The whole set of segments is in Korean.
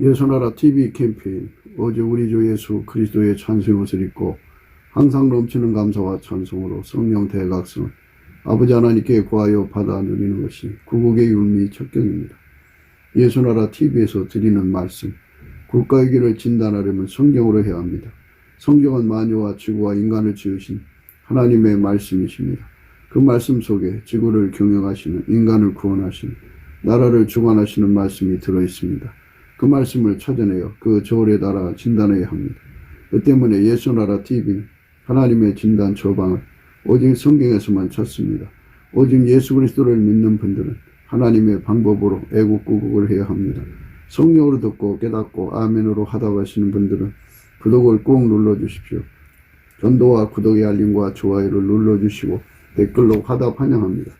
예수나라 TV 캠페인 오직 우리 주 예수 그리스도의 찬송의 옷을 입고 항상 넘치는 감사와 찬송으로 성령 대각선 아버지 하나님께 구하여 받아 누리는 것이 구국의 율미 척경입니다. 예수나라 TV에서 드리는 말씀, 국가의 길을 진단하려면 성경으로 해야 합니다. 성경은 만유와 지구와 인간을 지으신 하나님의 말씀이십니다. 그 말씀 속에 지구를 경영하시는, 인간을 구원하시는, 나라를 주관하시는 말씀이 들어있습니다. 그 말씀을 찾아내어 그 저울에 달아 진단해야 합니다. 그 때문에 예수나라 TV는 하나님의 진단 처방을 오직 성경에서만 찾습니다. 오직 예수 그리스도를 믿는 분들은 하나님의 방법으로 애국구국을 해야 합니다. 성령으로 듣고 깨닫고 아멘으로 하다고 하시는 분들은 구독을 꼭 눌러주십시오. 전도와 구독의 알림과 좋아요를 눌러주시고 댓글로 화답 환영합니다.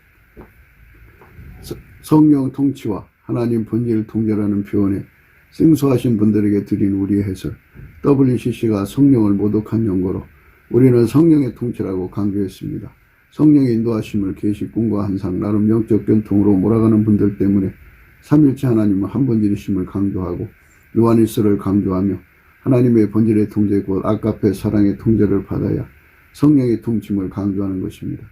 성령 통치와 하나님 본질 통제라는 표현에 생소하신 분들에게 드린 우리의 해설, WCC가 성령을 모독한 연고로 우리는 성령의 통치라고 강조했습니다. 성령의 인도하심을 계시 꿈과 환상, 나름 영적 견통으로 몰아가는 분들 때문에 삼일체 하나님은 한 본질이심을 강조하고 요한일서를 강조하며 하나님의 본질의 통제 곧 아가페 사랑의 통제를 받아야 성령의 통침을 강조하는 것입니다.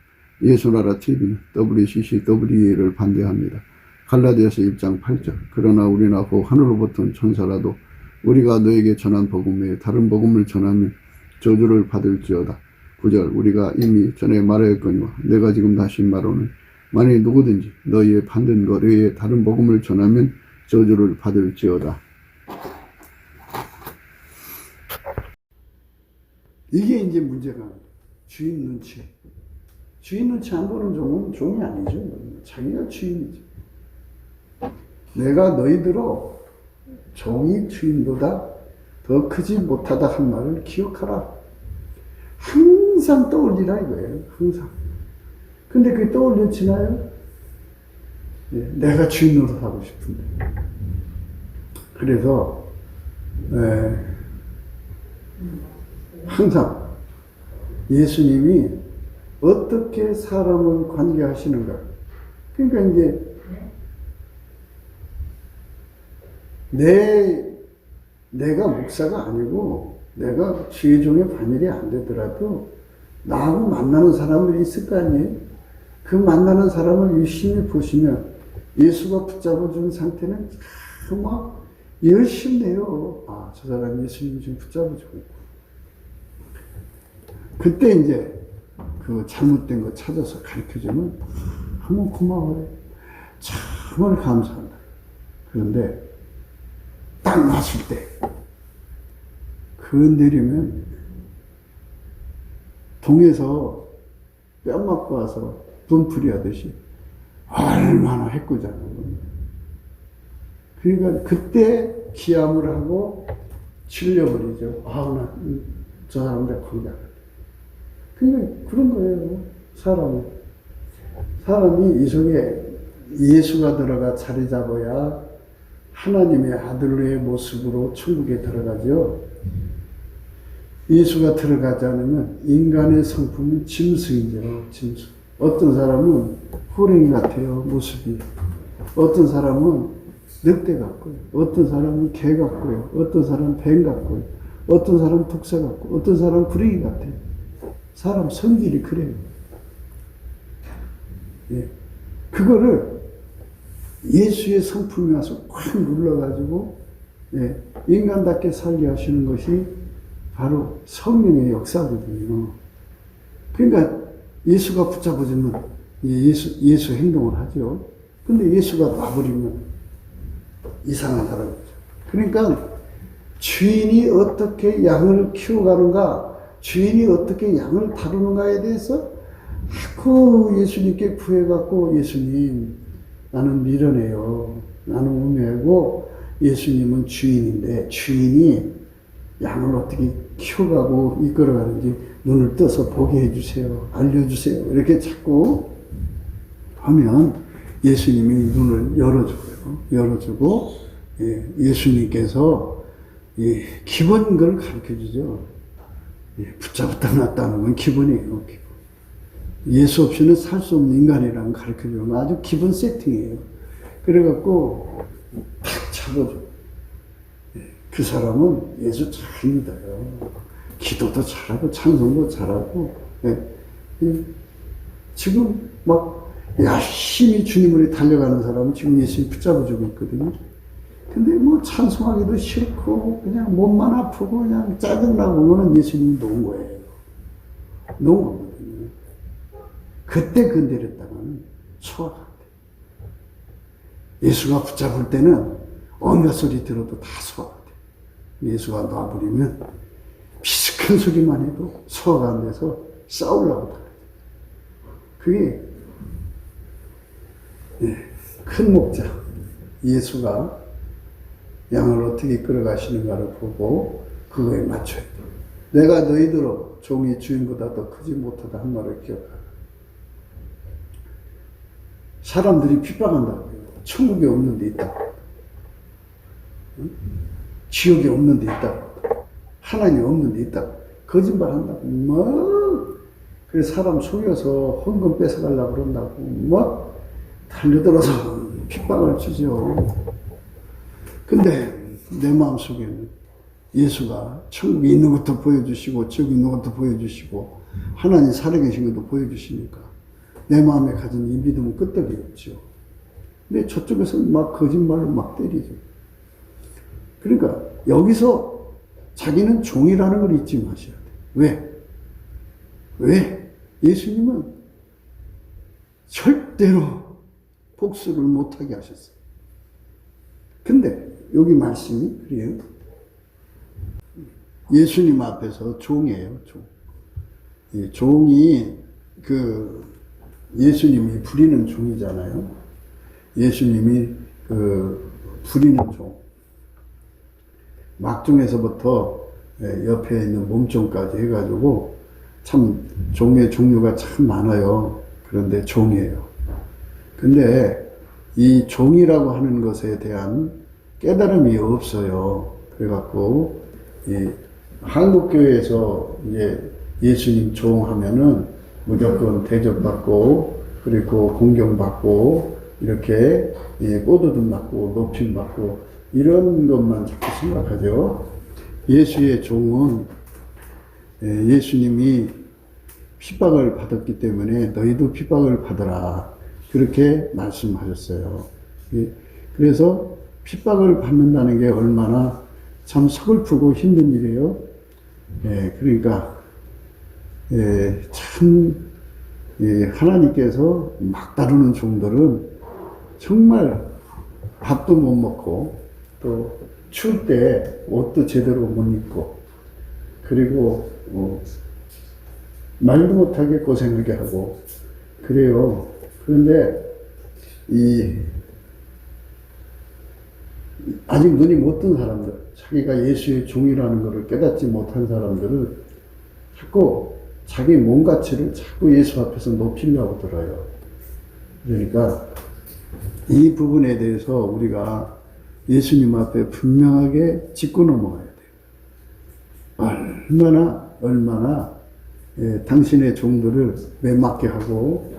예수나라 TV는 WCC, WEA를 반대합니다. 갈라디아서 1장 8절 그러나 우리나 혹 하늘로부터 온 천사라도 우리가 너에게 전한 복음 외에 다른 복음을 전하면 저주를 받을지어다. 9절 우리가 이미 전에 말하였거니와 내가 지금 다시 말하노니 만일 누구든지 너희의 받는 것 외에 다른 복음을 전하면 저주를 받을지어다. 이게 이제 문제가 주인 눈치. 주인 눈치 안 보는 종이 아니죠. 자기가 주인이죠. 내가 너희들로 종이 주인보다 더 크지 못하다 한 말을 기억하라. 항상 떠올리라 이거예요. 항상. 근데 그게 떠올려지나요? 내가 주인 노릇하고 싶은데. 그래서 항상 예수님이 어떻게 사람을 관계하시는가. 그러니까 이제 내가 목사가 아니고 내가 주의 종의 반일이 안 되더라도 나하고 만나는 사람들이 있을 거 아니에요? 그 만나는 사람을 유심히 보시면 예수가 붙잡아준 상태는 정말 열심내요. 아, 저 사람 예수님이 지금 붙잡아주고 있고. 그때 이제 그 잘못된 거 찾아서 가르쳐주면 한번 고마워요. 정말 감사한다. 그런데 딱 놨을 때 그 내리면 동에서 뺨 맞고 와서 분풀이 하듯이 얼마나 해꾸자는 겁니다. 그러니까 그때 기함을 하고 질려버리죠. 나 저 사람들 관계하다. 그러니까 그런 거예요. 사람이 이 속에 예수가 들어가 자리 잡아야 하나님의 아들의 모습으로 천국에 들어가죠. 예수가 들어가지 않으면 인간의 성품은 짐승이죠. 짐승. 어떤 사람은 호랭이 같아요. 모습이. 어떤 사람은 늑대 같고요. 어떤 사람은 개 같고요. 어떤 사람은 뱀 같고요. 어떤 사람은 독사 같고 어떤 사람은 구렁이 같아요. 사람 성질이 그래요. 그거를 예수의 성품이 와서 확 눌러가지고 인간답게 살게 하시는 것이 바로 성령의 역사거든요. 그러니까 예수가 붙잡아주면 예수 행동을 하죠. 근데 예수가 놔버리면 이상한 사람이죠. 그러니까 주인이 어떻게 양을 키워가는가, 주인이 어떻게 양을 다루는가에 대해서 자꾸 예수님께 구해갖고 예수님 나는 미련해요. 나는 우매하고 예수님은 주인인데 주인이 양을 어떻게 키워가고 이끌어가는지 눈을 떠서 보게 해주세요. 알려주세요. 이렇게 자꾸 하면 예수님이 눈을 열어주고 예수님께서 기본인 걸 가르쳐주죠. 붙잡았다 놨다는 건 기본이에요. 기본. 예수 없이는 살 수 없는 인간이라는 가르쳐주는 아주 기본 세팅이에요. 그래갖고 탁 잡아줘. 그 사람은 예수 잘 믿어요. 기도도 잘하고 찬송도 잘하고, 예. 지금 막 열심히 주님을 달려가는 사람은 지금 예수님 붙잡아주고 있거든요. 근데 뭐 찬송하기도 싫고 그냥 몸만 아프고 그냥 짜증나고 그러는 예수님이 놓은 거예요. 놓은 거거든요. 그때 건드렸다가는 소화가 안 돼. 예수가 붙잡을 때는 어느 소리 들어도 다 소화가 돼. 예수가 놔버리면 비슷한 소리만 해도 소화가 안 돼서 싸우려고 다. 그게 큰 목자 예수가 양을 어떻게 끌어가시는가를 보고 그거에 맞춰야 돼. 내가 너희들로 종이 주인보다 더 크지 못하다 한 말을 기억하라. 사람들이 핍박한다고 해요. 천국에 없는 데 있다고. 응? 지옥에 없는 데 있다고. 하나님 없는 데 있다고. 거짓말 한다고. 뭐 그래서 사람 속여서 헌금 뺏어가려고 그런다고. 뭐 달려들어서 핍박을 주죠. 근데 내 마음속에는 예수가 천국에 있는 것도 보여주시고 지옥에 있는 것도 보여주시고 하나님 살아계신 것도 보여주시니까 내 마음에 가진 이 믿음은 끄떡이 없죠. 근데 저쪽에서 막 거짓말을 막 때리죠. 그러니까 여기서 자기는 종이라는 걸 잊지 마셔야 돼. 왜? 왜? 예수님은 절대로 복수를 못하게 하셨어요. 근데 여기 말씀이 그래요. 예수님 앞에서 종이에요, 종. 예, 종이 그 예수님이 부리는 종이잖아요. 예수님이 그 부리는 종. 막종에서부터 옆에 있는 몸종까지 해가지고 참 종의 종류가 참 많아요. 그런데 종이에요. 근데 이 종이라고 하는 것에 대한 깨달음이 없어요. 그래갖고 이 한국교회에서 이제 예수님 종 하면은 무조건 대접받고 그리고 공경받고 이렇게 꼬드름 받고 높임 받고 이런 것만 자꾸 생각하죠. 예수의 종은 예수님이 핍박을 받았기 때문에 너희도 핍박을 받으라 그렇게 말씀하셨어요. 그래서 핍박을 받는다는 게 얼마나 참 서글프고 힘든 일이에요. 그러니까 참 하나님께서 막 다루는 종들은 정말 밥도 못 먹고 또 추울 때 옷도 제대로 못 입고 그리고 말도 못하게 고생하게 하고 그래요. 그런데 아직 눈이 못 뜬 사람들, 자기가 예수의 종이라는 것을 깨닫지 못한 사람들은 자꾸 자기 몸 가치를 자꾸 예수 앞에서 높이려고 들어요. 그러니까 이 부분에 대해서 우리가 예수님 앞에 분명하게 짚고 넘어가야 돼요. 얼마나 당신의 종들을 매맞게 하고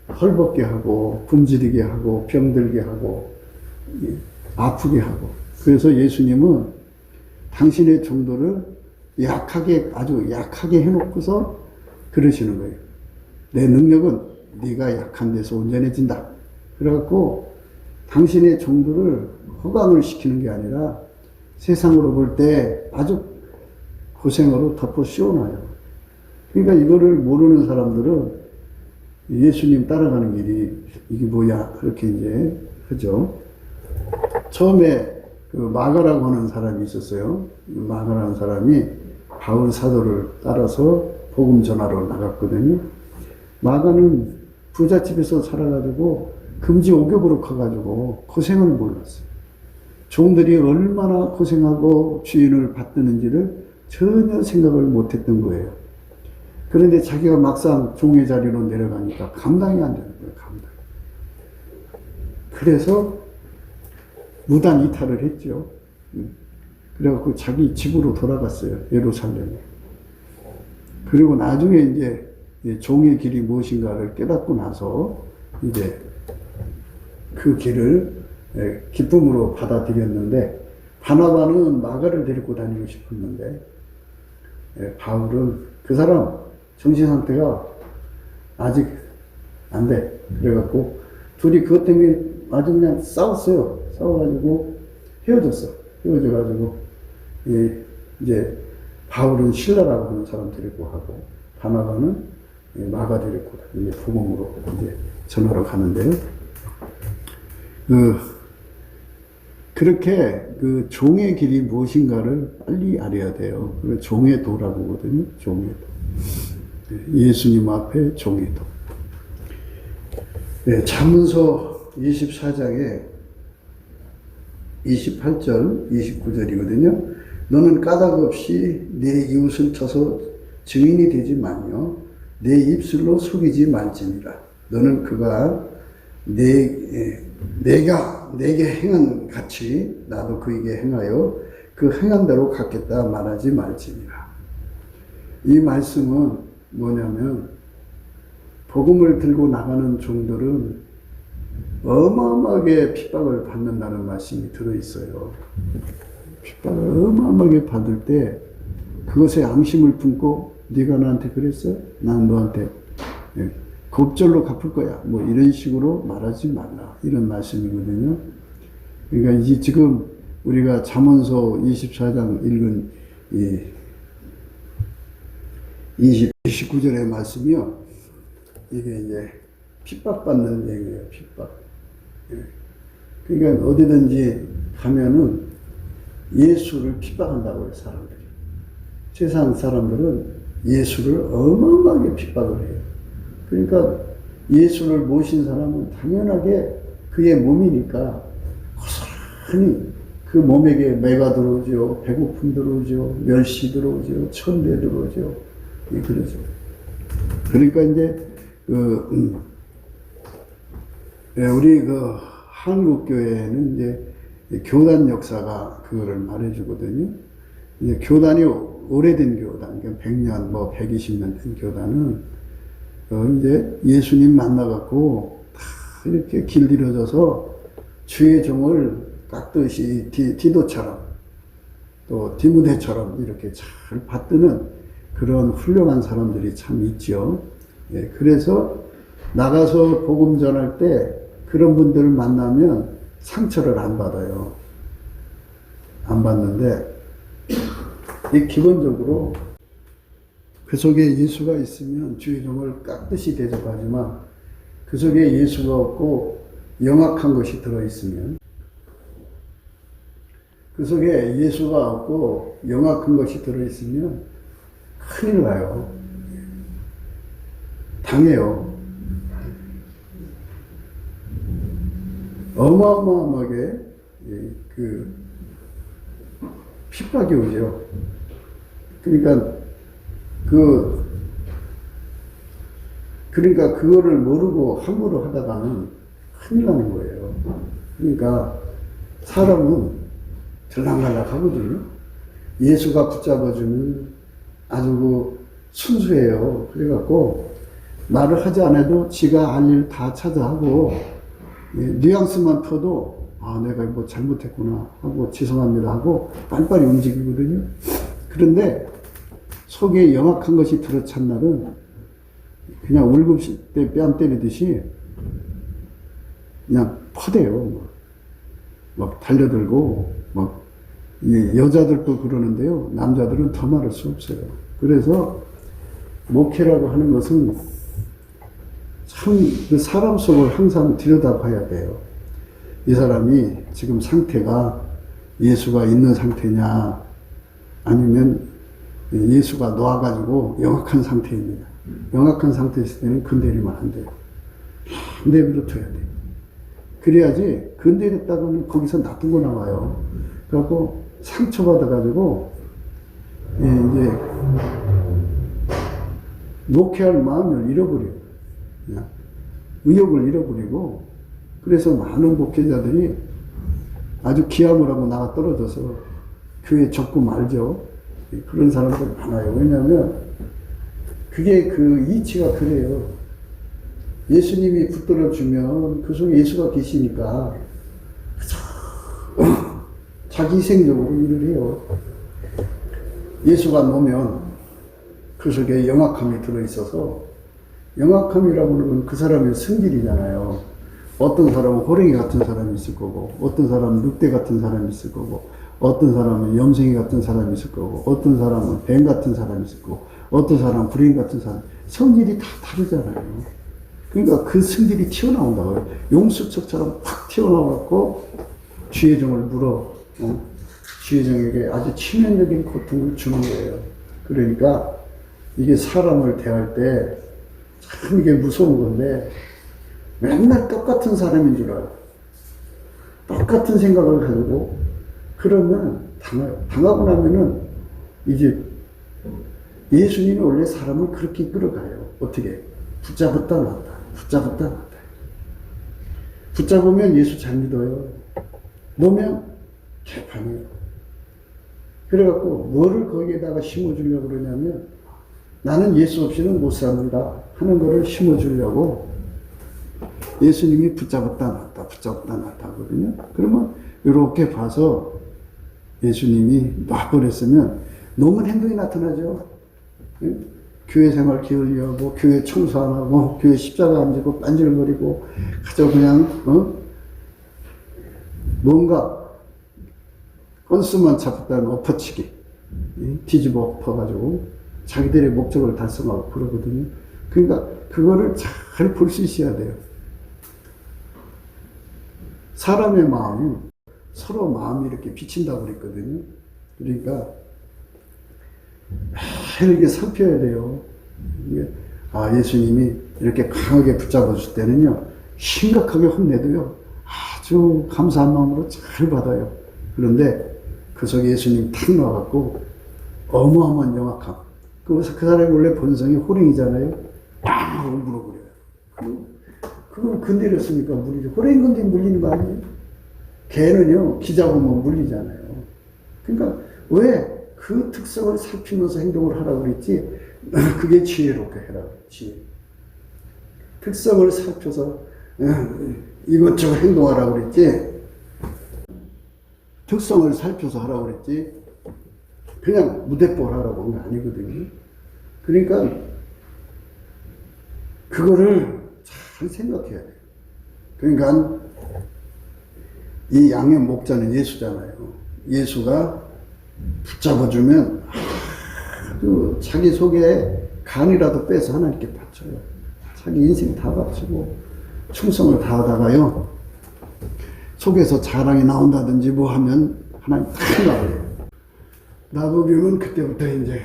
헐벗게 하고 굶주리게 하고 병들게 하고 아프게 하고 그래서 예수님은 당신의 종들을 아주 약하게 해놓고서 그러시는 거예요. 내 능력은 네가 약한 데서 온전해진다. 그래갖고 당신의 종들을 허강을 시키는 게 아니라 세상으로 볼 때 아주 고생으로 덮어 씌워놔요. 그러니까 이거를 모르는 사람들은 예수님 따라가는 길이 이게 뭐야 그렇게 이제 하죠. 처음에 그 마가라고 하는 사람이 있었어요. 마가라는 사람이 바울 사도를 따라서 복음 전하러 나갔거든요. 마가는 부잣집에서 살아가지고 금지 5겹으로 커가지고 고생을 몰랐어요. 종들이 얼마나 고생하고 주인을 받드는지를 전혀 생각을 못했던 거예요. 그런데 자기가 막상 종의 자리로 내려가니까 감당이 안 되는 거예요. 감당. 그래서 무단 이탈을 했죠. 그래갖고 자기 집으로 돌아갔어요. 예루살렘에. 그리고 나중에 이제 종의 길이 무엇인가를 깨닫고 나서 이제 그 길을 기쁨으로 받아들였는데 바나바는 마가를 데리고 다니고 싶었는데 바울은 그 사람 정신 상태가 아직 안 돼. 그래갖고 둘이 그것 때문에 아주 그냥 싸웠어요. 싸워가지고 헤어져가지고 이제 바울은 실라라고 하는 사람 데리고 하고 바나바는 마가 데리고 이제 복음으로 이제 전하러 가는데요. 그렇게 그 종의 길이 무엇인가를 빨리 알아야 돼요. 그 종의 도라고 하거든요. 종의 도. 예수님 앞에 종의 도. 네, 잠언서 24장에 28절, 29절이거든요. 너는 까닭 없이 내 이웃을 쳐서 증인이 되지 말며 내 입술로 속이지 말지니라. 너는 그가 내게 행한 같이 나도 그에게 행하여 그 행한 대로 갚겠다 말하지 말지니라. 이 말씀은 뭐냐면 복음을 들고 나가는 종들은 어마어마하게 핍박을 받는다는 말씀이 들어있어요. 핍박을 어마어마하게 받을 때 그것에 앙심을 품고 네가 나한테 그랬어? 난 너한테 겁절로 갚을 거야. 뭐 이런 식으로 말하지 말라. 이런 말씀이거든요. 그러니까 이제 지금 우리가 잠언서 24장 읽은 이 29절의 말씀이요. 이게 이제 핍박받는 얘기예요. 핍박. 그러니까 어디든지 가면은 예수를 핍박한다고 해요. 사람들이. 세상 사람들은 예수를 어마어마하게 핍박을 해요. 그러니까 예수를 모신 사람은 당연하게 그의 몸이니까 고스란히 그 몸에게 매가 들어오죠. 배고픔 들어오죠. 멸시 들어오죠. 천대 들어오죠. 그러죠. 그러니까 이제 우리 한국 교회는 이제 교단 역사가 그거를 말해주거든요. 이제 교단이 오래된 교단, 100년, 120년 된 교단은 이제 예수님 만나갖고 다 이렇게 길들여져서 주의 종을 깎듯이 디도처럼 또 디무데처럼 이렇게 잘 받드는 그런 훌륭한 사람들이 참 있죠. 그래서 나가서 복음 전할 때 그런 분들을 만나면 상처를 안 받아요. 안 받는데 기본적으로 그 속에 예수가 있으면 주의 종을 깍듯이 대접하지만 그 속에 예수가 없고 영악한 것이 들어있으면 그 속에 예수가 없고 영악한 것이 들어있으면 큰일 나요. 당해요. 어마어마하게 그 핍박이 오죠. 그러니까 그거를 모르고 함부로 하다가는 큰일 나는 거예요. 그러니까 사람은 들락날락 하거든요. 예수가 붙잡아주면 아주 순수해요. 그래갖고 말을 하지 않아도 지가 할 일 다 찾아하고 뉘앙스만 펴도 내가 뭐 잘못했구나 하고 죄송합니다 하고 빨리빨리 움직이거든요. 그런데 속에 영악한 것이 들어찬 날은 그냥 월급시 때 뺨 때리듯이 그냥 퍼대요. 막 달려들고 막 여자들도 그러는데요. 남자들은 더 말할 수 없어요. 그래서 목회라고 하는 것은 참 그 사람 속을 항상 들여다봐야 돼요. 이 사람이 지금 상태가 예수가 있는 상태냐 아니면 예수가 놓아가지고 영악한 상태에 있느냐. 영악한 상태에 있을 때는 건드리면 안 돼요. 내버려 둬야 돼요. 그래야지 건드렸다가는 거기서 놔두고 나와요. 그래갖고 상처받아가지고 이제 목회할 마음을 잃어버려요. 의욕을 잃어버리고 그래서 많은 목회자들이 아주 기함을 하고 나가 떨어져서 교회 접고 말죠. 그런 사람들 많아요. 왜냐하면 그게 그 이치가 그래요. 예수님이 붙들어주면 그 속에 예수가 계시니까 자기희생적으로 일을 해요. 예수가 놓으면 그 속에 영악함이 들어있어서, 영악함이라고 하는 건 그 사람의 성질이잖아요. 어떤 사람은 호랭이 같은 사람이 있을 거고, 어떤 사람은 늑대 같은 사람이 있을 거고, 어떤 사람은 염생이 같은 사람이 있을 거고, 어떤 사람은 뱀 같은 사람이 있을 거고, 어떤 사람은 불행 같은 사람, 성질이 다 다르잖아요. 그러니까 그 성질이 튀어나온다고요. 용수척처럼 팍 튀어나와갖고 주의정을 물어, 주의정에게 아주 치명적인 고통을 주는 거예요. 그러니까 이게 사람을 대할 때 참 이게 무서운 건데, 맨날 똑같은 사람인 줄 알아요. 똑같은 생각을 가지고, 그러면 당해요. 당하고 나면은 이제 예수님이 원래 사람을 그렇게 끌어가요. 어떻게? 붙잡았다 놨다. 붙잡았다 놨다. 붙잡으면 예수 잘 믿어요. 놓으면 개판이에요. 그래갖고 뭐를 거기에다가 심어주려고 그러냐면, 나는 예수 없이는 못 삽니다 하는 거를 심어주려고 예수님이 붙잡았다 놨다, 붙잡았다 놨다 하거든요. 그러면 이렇게 봐서 예수님이 놔버렸으면 놓으면 행동이 나타나죠. 교회 생활 게을리하고, 교회 청소 안 하고, 교회 십자가 안 지고 빤질거리고, 그저 그냥 뭔가 건수만 잡았다는 엎어치기, 뒤집어 엎어가지고 자기들의 목적을 달성하고 그러거든요. 그러니까 그거를 잘 볼 수 있어야 돼요. 사람의 마음이 서로 마음이 이렇게 비친다고 그랬거든요. 그러니까 이렇게 살펴야 돼요. 예수님이 이렇게 강하게 붙잡아줄 때는요, 심각하게 혼내도요, 아주 감사한 마음으로 잘 받아요. 그런데 그 속에 예수님이 탁 나와갖고 어마어마한 영악함. 그 사람이 원래 본성이 호랭이잖아요. 빵! 물어버려요. 그걸 건드렸으니까 물리죠. 호랭이 건드리면 물리는 거 아니에요? 개는요, 기 잡으면 물리잖아요. 그러니까 왜 그 특성을 살피면서 행동을 하라고 그랬지? 그게 지혜롭게 해라. 지혜. 특성을 살펴서 이것저것 행동하라고 그랬지? 특성을 살펴서 하라고 그랬지? 그냥 무대뽀를 하라고 한 게 아니거든요. 그러니까 그거를 잘 생각해야 돼요. 그러니까 이 양의 목자는 예수잖아요. 예수가 붙잡아주면 자기 속에 간이라도 빼서 하나님께 바쳐요. 자기 인생 다 바치고 충성을 다하다가요, 속에서 자랑이 나온다든지 뭐 하면 하나님 다 나와요. 나보기면 그때부터 이제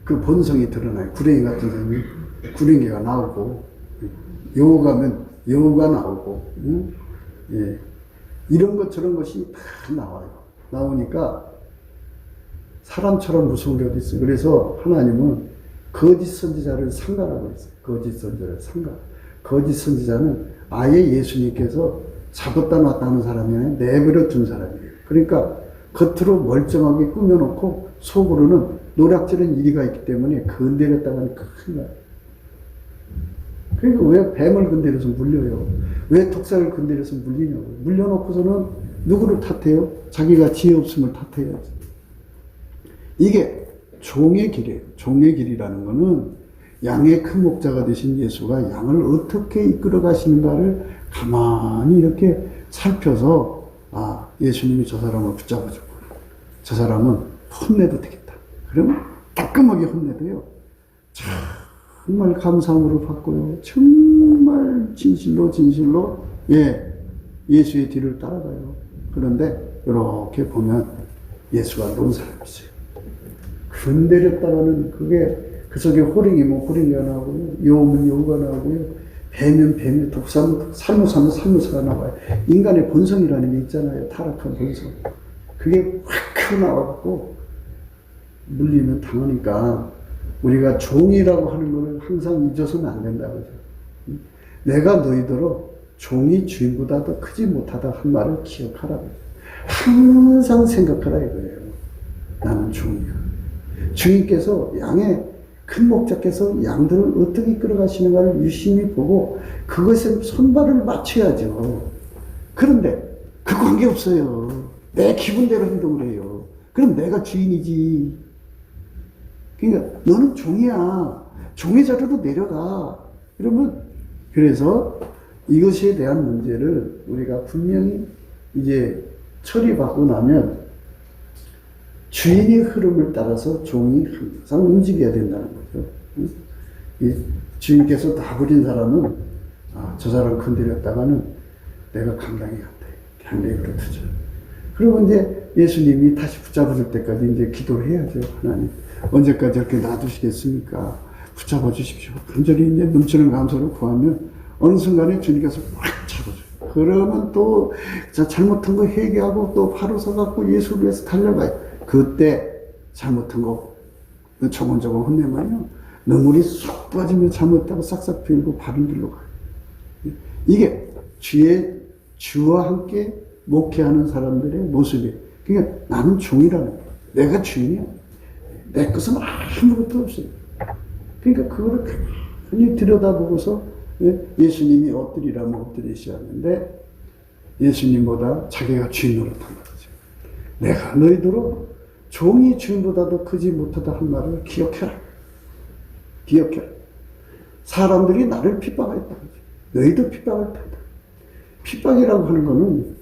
그 본성이 드러나요. 구랭이 같은 사람이 구랭이가 나오고, 여우 가면 여우가 나오고, 예. 이런 것 저런 것이 다 나와요. 나오니까 사람처럼 무서운 게 어디 있어요. 그래서 하나님은 거짓 선지자를 상가라고 했어요. 거짓 선지자를 상가. 거짓 선지자는 아예 예수님께서 잡았다 놨다 하는 사람이 아니라 내버려 둔 사람이에요. 그러니까 겉으로 멀쩡하게 꾸며놓고 속으로는 노략질은 이리가 있기 때문에 건드렸다가는 큰일 나요. 그러니까 왜 뱀을 건드려서 물려요? 왜 독사를 건드려서 물리냐고. 물려놓고서는 누구를 탓해요? 자기가 지혜 없음을 탓해야지. 이게 종의 길이에요. 종의 길이라는 거는 양의 큰 목자가 되신 예수가 양을 어떻게 이끌어 가시는가를 가만히 이렇게 살펴서, 예수님이 저 사람을 붙잡아주고 저 사람은 혼내도 되겠다. 그러면 따끔하게 혼내도요, 정말 감사함으로 받고요, 정말 진실로 예수의 뒤를 따라가요. 그런데 이렇게 보면 예수가 놓은 사람이 있어요. 건드렸다가는 그게 그 속에 호랭이면 호랭이가 나오고요, 여우면 여우가 나오고요, 뱀이면 뱀이, 독사면 살무사가 나와요. 인간의 본성이라는 게 있잖아요. 타락한 본성. 그게 확 나와갖고 물리면 당하니까 우리가 종이라고 하는 걸 항상 잊어서는 안 된다고 하죠. 내가 너희더러 종이 주인보다 더 크지 못하다 한 말을 기억하라고. 항상 생각하라 이거예요. 나는 종이야. 주인께서 양의 큰 목자께서 양들을 어떻게 끌어가시는가를 유심히 보고 그것에 손발을 맞춰야죠. 그런데 그 관계 없어요. 내 기분대로 행동을 해요. 그럼 내가 주인이지. 그러니까 너는 종이야. 종의 자리로 내려가. 이러면, 그래서 이것에 대한 문제를 우리가 분명히 이제 처리받고 나면 주인의 흐름을 따라서 종이 항상 움직여야 된다는 거죠. 이 주인께서 놔버린 사람은, 저 사람 건드렸다가는 내가 감당이 안 돼. 굉장히 그렇죠. 그리고 이제 예수님이 다시 붙잡아줄 때까지 이제 기도를 해야죠. 하나님, 언제까지 이렇게 놔두시겠습니까? 붙잡아 주십시오. 간절히 이제 넘치는 감사를 구하면 어느 순간에 주님께서 꽉 잡아줘요. 그러면 또 잘못한 거 회개하고 또 바로 서갖고 예수를 위해서 달려가요. 그때 잘못한 거 조금조금 혼내면요, 눈물이 쏙 빠지며 잘못했다고 싹싹 빌고 바른 길로 가요. 이게 주와 함께 목회하는 사람들의 모습이에요. 그러니까 나는 종이라는 거예요. 내가 주인이야. 내 것은 아무것도 없어요. 그러니까 그거를 가만히 들여다보고서 예수님이 엎드리라면 엎드리셔야 하는데 예수님보다 자기가 주인 노릇한 거죠. 내가 너희들로 종이 주인보다도 크지 못하다 한 말을 기억해라. 기억해라. 사람들이 나를 핍박했다. 너희도 핍박을 한다. 핍박이라고 하는 거는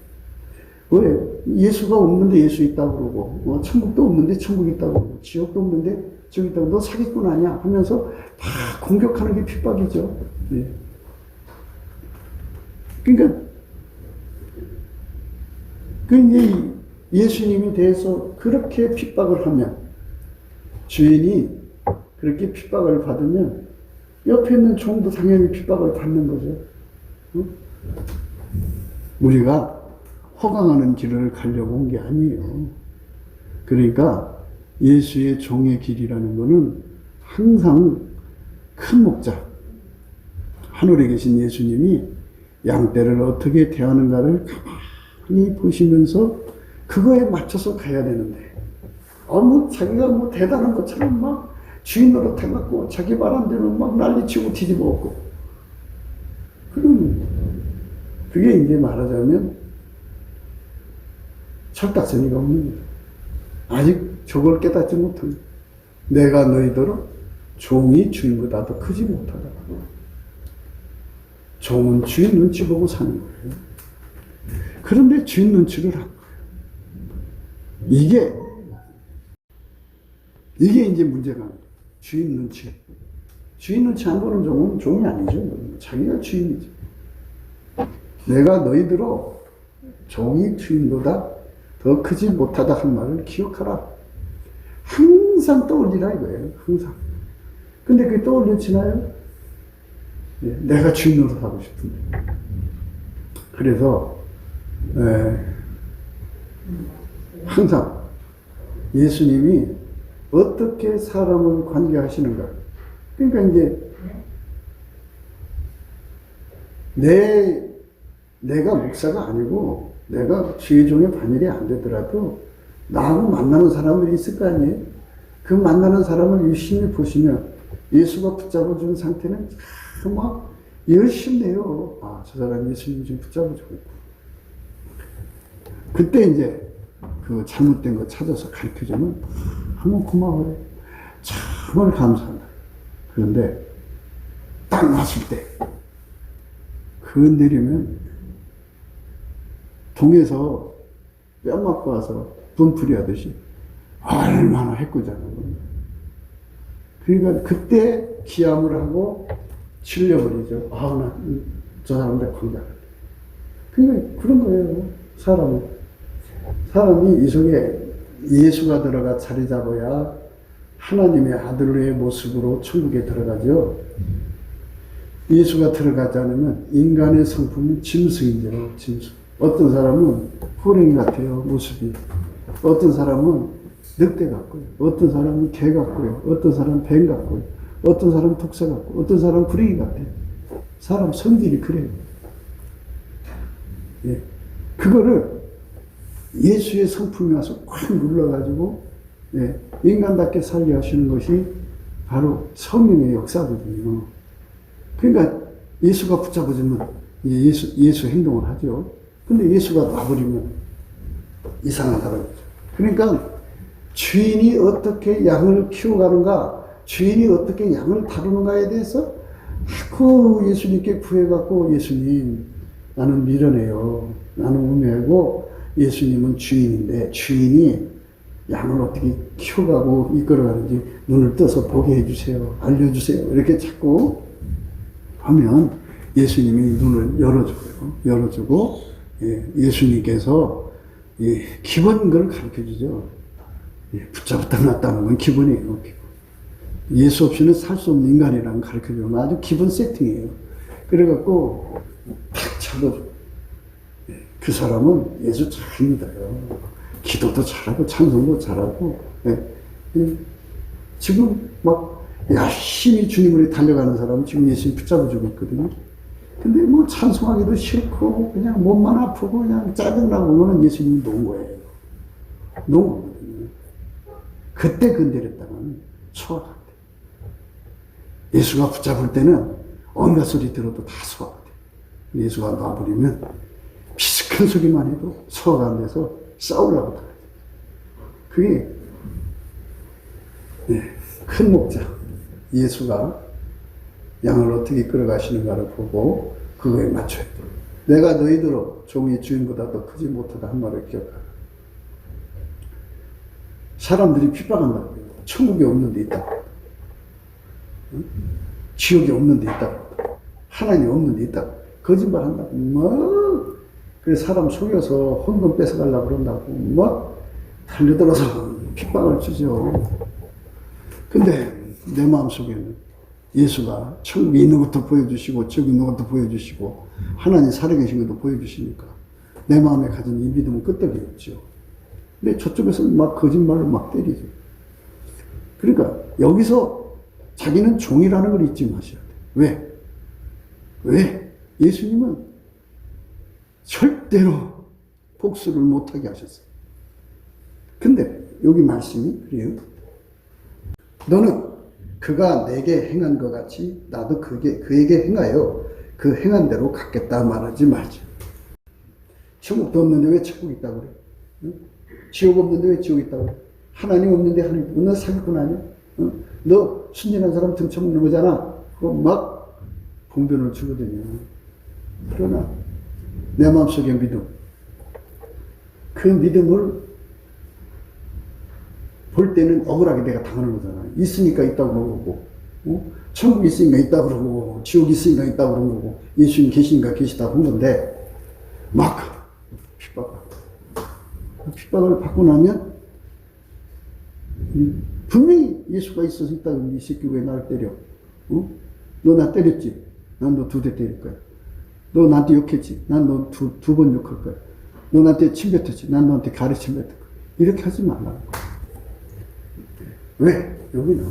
왜 예수가 없는데 예수 있다고 그러고 천국도 없는데 천국 있다고 그러고 지옥도 없는데 지옥 있다고 너 사기꾼 아니야 하면서 다 공격하는 게 핍박이죠. 네. 그러니까 이제 예수님에 대해서 그렇게 핍박을 하면 주인이 그렇게 핍박을 받으면 옆에 있는 종도 당연히 핍박을 받는 거죠. 우리가 허강하는 길을 가려고 온 게 아니에요. 그러니까 예수의 종의 길이라는 것은 항상 큰 목자, 하늘에 계신 예수님이 양떼를 어떻게 대하는가를 가만히 보시면서 그거에 맞춰서 가야 되는데, 자기가 대단한 것처럼 막 주인 노릇해갖고 자기 말한 대로 막 난리치고 뒤집어 엎고. 그럼 그게 이제 말하자면 철딱서니가 없는 거예요. 아직 저걸 깨닫지 못한 거예요. 내가 너희더러 종이 주인보다 더 크지 못하다. 종은 주인 눈치 보고 사는 거예요. 그런데 주인 눈치를 한 거예요. 이게 이제 문제가 나요. 주인 눈치. 주인 눈치 안 보는 종은 종이 아니죠. 자기가 주인이죠. 내가 너희들로 종이 주인보다 더 크지 못하다 한 말을 기억하라. 항상 떠올리라 이거예요. 항상. 근데 그게 떠올려지나요? 내가 주인 노릇하고 싶은데. 그래서 항상 예수님이 어떻게 사람을 관계하시는가. 그러니까 이제 내가 목사가 아니고 내가 주의 종의 반일이 안 되더라도 나하고 만나는 사람들이 있을 거 아니에요. 그 만나는 사람을 유심히 보시면 예수가 붙잡아준 상태는 막 열심히 해요. 저 사람 예수님이 좀 붙잡아주고 있고. 그때 이제 그 잘못된 거 찾아서 가르쳐주면 한번 고마워요. 정말 감사한다. 그런데 딱 왔을 때 건드리면 동에서 뺨 맞고 와서 분풀이 하듯이 얼마나 해코지하는 겁니다. 그러니까 그때 기함을 하고 질려버리죠. 저 사람들 관계하다. 그러니까 그런 거예요. 사람이 이 속에 예수가 들어가 자리 잡아야 하나님의 아들의 모습으로 천국에 들어가죠. 예수가 들어가지 않으면 인간의 성품은 짐승이죠. 짐승. 어떤 사람은 호랭이 같아요. 모습이. 어떤 사람은 늑대 같고요. 어떤 사람은 개 같고요. 어떤 사람은 뱀 같고요. 어떤 사람은 독사 같고 어떤 사람은 구레이 같아요. 사람 성질이 그래요. 예. 그거를 예수의 성품이 와서 꽉 눌러가지고 인간답게 살게 하시는 것이 바로 성령의 역사거든요. 그러니까 예수가 붙잡아주면 예수 행동을 하죠. 근데 예수가 놔버리면 이상하다는 거죠. 그러니까 주인이 어떻게 양을 키워가는가, 주인이 어떻게 양을 다루는가에 대해서 자꾸 예수님께 구해갖고, 예수님, 나는 미련해요. 나는 우매하고, 예수님은 주인인데, 주인이 양을 어떻게 키워가고 이끌어가는지 눈을 떠서 보게 해주세요. 알려주세요. 이렇게 자꾸 하면 예수님이 눈을 열어주고요. 열어주고, 예수님께서 기본인 걸 가르쳐 주죠. 붙잡았다 놨다는 건 기본이에요. 기본. 예수 없이는 살 수 없는 인간이라는 걸 가르쳐 주는 아주 기본 세팅이에요. 그래갖고 탁 잡아줘. 그 사람은 예수 잘 믿어요. 기도도 잘하고 찬송도 잘하고, 지금 막 열심히 주님으로 달려가는 사람은 지금 예수님 붙잡아주고 있거든요. 근데 뭐 찬송하기도 싫고 그냥 몸만 아프고 그냥 짜증나고 그러면 예수님이 놓은 거예요. 놓은 거거든요. 그때 건드렸다면 소화가 안 돼. 예수가 붙잡을 때는 온갖 소리 들어도 다 소화가 돼. 예수가 놔버리면 비슷한 소리만 해도 소화가 안 돼서 싸우려고 들어요. 그게 큰 목자 예수가 양을 어떻게 끌어가시는가를 보고 그거에 맞춰야 돼. 내가 너희들로 종이 주인보다 더 크지 못하다 한 말을 기억하라. 사람들이 핍박한다고 해요. 천국이 없는 데 있다고. 지옥이 없는 데 있다고. 하나님이 없는 데 있다고. 거짓말 한다고. 뭐 그래서 사람 속여서 헌금 뺏어가려고 그런다고 뭐 달려들어서 핍박을 주죠. 근데 내 마음속에는 예수가 천국에 있는 것도 보여주시고 지옥에 있는 것도 보여주시고 하나님 살아계신 것도 보여주시니까 내 마음에 가진 이 믿음은 끄떡이 없죠. 근데 저쪽에서 막 거짓말을 막 때리죠. 그러니까 여기서 자기는 종이라는 걸 잊지 마셔야 돼. 왜? 왜? 예수님은 절대로 복수를 못하게 하셨어요. 근데 여기 말씀이 그래요. 너는 그가 내게 행한 것 같이 나도 그에게 행하여 그 행한 대로 갚겠다 말하지 말지. 천국도 없는데 왜 천국 있다고 그래? 응? 지옥 없는데 왜 지옥 있다고 그래? 하나님 없는데 하나님, 너 사기꾼 아니야? 응? 너 순진한 사람 등쳐먹는 거잖아. 그거 막 봉변을 주거든요. 그러나 내 마음속의 믿음, 그 믿음을 볼 때는 억울하게 내가 당하는 거잖아. 있으니까 있다고 그런 거고, 천국 있으니까 있다고 그러고, 지옥 있으니까 있다고 그런 거고, 예수님 계시니까 계시다고 한 건데, 막 핍박을 받고 나면, 분명히 예수가 있어서 있다고 이 새끼 왜 나를 때려? 너 나 때렸지? 난 너 2대 때릴 거야. 너 나한테 욕했지? 난 너 두 번 욕할 거야. 너 나한테 침 뱉었지? 난 너한테 가르침 뱉을 거야. 이렇게 하지 말라는 거야. 왜? 여기는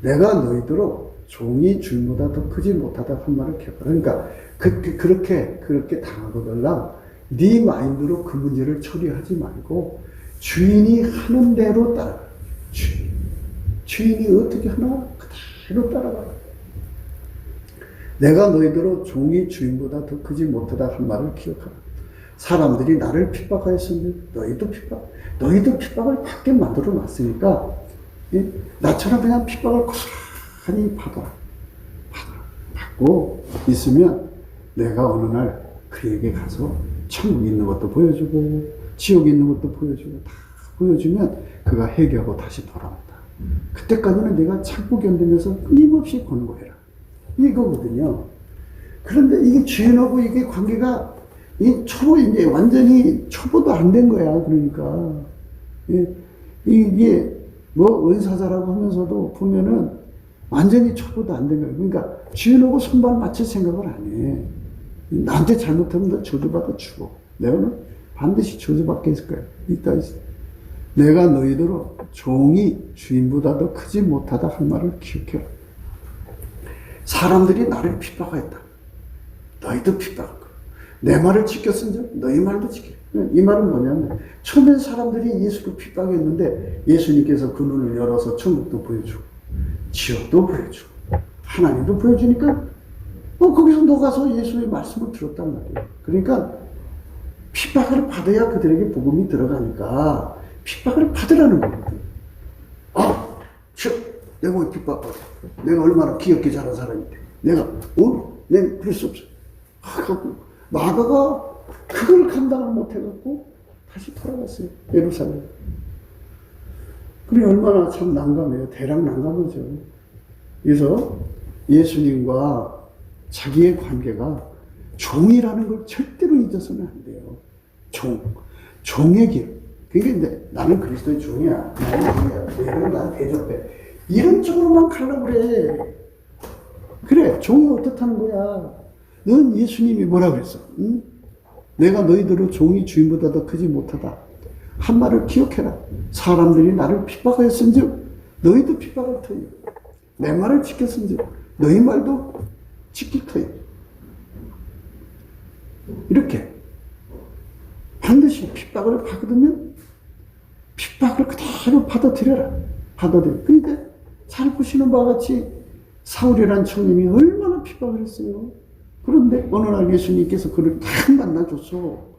내가 너희들로 종이 주인보다 더 크지 못하다 한 말을 기억하라. 그러니까 그렇게 당하거들랑 네 마인드로 그 문제를 처리하지 말고 주인이 하는 대로 따라가. 주인이 어떻게 하나 그대로 따라가. 내가 너희들로 종이 주인보다 더 크지 못하다 한 말을 기억하라. 사람들이 나를 핍박하였으면 너희도 핍박을 받게 만들어 놨으니까 나처럼 그냥 핍박을 고스란히 받고 있으면 내가 어느 날 그에게 가서 천국에 있는 것도 보여주고 지옥에 있는 것도 보여주고 다 보여주면 그가 회개하고 다시 돌아온다. 그때까지는 내가 참고 견디면서 끊임없이 권고해라. 이거거든요. 그런데 이게 주인하고 이게 관계가 이제 완전히 초보도 안 된 거야. 그러니까 이게 뭐 은사자라고 하면서도 보면은 완전히 초보도 안 된 거예요. 그러니까 주인하고 손발 맞출 생각을 안 해. 나한테 잘못하면 너 저주받아 죽어. 내가는 반드시 저주받게 있을 거야. 이따 있어. 내가 너희들로 종이 주인보다 더 크지 못하다 한 말을 기억해라. 사람들이 나를 핍박하였다. 너희도 핍박할 거야. 내 말을 지켰은즉 너희 말도 지켜. 이 말은 뭐냐면 처음엔 사람들이 예수를 핍박했는데 예수님께서 그 눈을 열어서 천국도 보여주고 지옥도 보여주고 하나님도 보여주니까 거기서 너 가서 예수의 말씀을 들었단 말이에요. 그러니까 핍박을 받아야 그들에게 복음이 들어가니까 핍박을 받으라는 거거든. 내가 왜 핍박받아? 내가 얼마나 귀엽게 자란 사람인데. 내가 그럴 수 없어. 마가가 그걸 감당을 못해갖고 다시 돌아갔어요. 예루살렘. 그래, 얼마나 참 난감해요. 대략 난감하죠. 그래서 예수님과 자기의 관계가 종이라는 걸 절대로 잊어서는 안 돼요. 종의 길. 그러니까 이제 나는 그리스도의 종이야. 나는 종이야. 얘는 난 대접해. 이런 쪽으로만 가려고 그래. 그래, 종이 어떻다는 거야. 넌 예수님이 뭐라 그랬어? 응? 내가 너희들을 종이 주인보다 더 크지 못하다. 한 말을 기억해라. 사람들이 나를 핍박하였은즉 너희도 핍박할 터이요. 내 말을 지켰은즉 너희 말도 지킬 터이요. 이렇게 반드시 핍박을 받으면 핍박을 그대로 받아들여라. 그러니까 잘 보시는 바와 같이 사울이라는 청년이 얼마나 핍박을 했어요. 그런데 어느 날 예수님께서 그를 딱 만나줬어.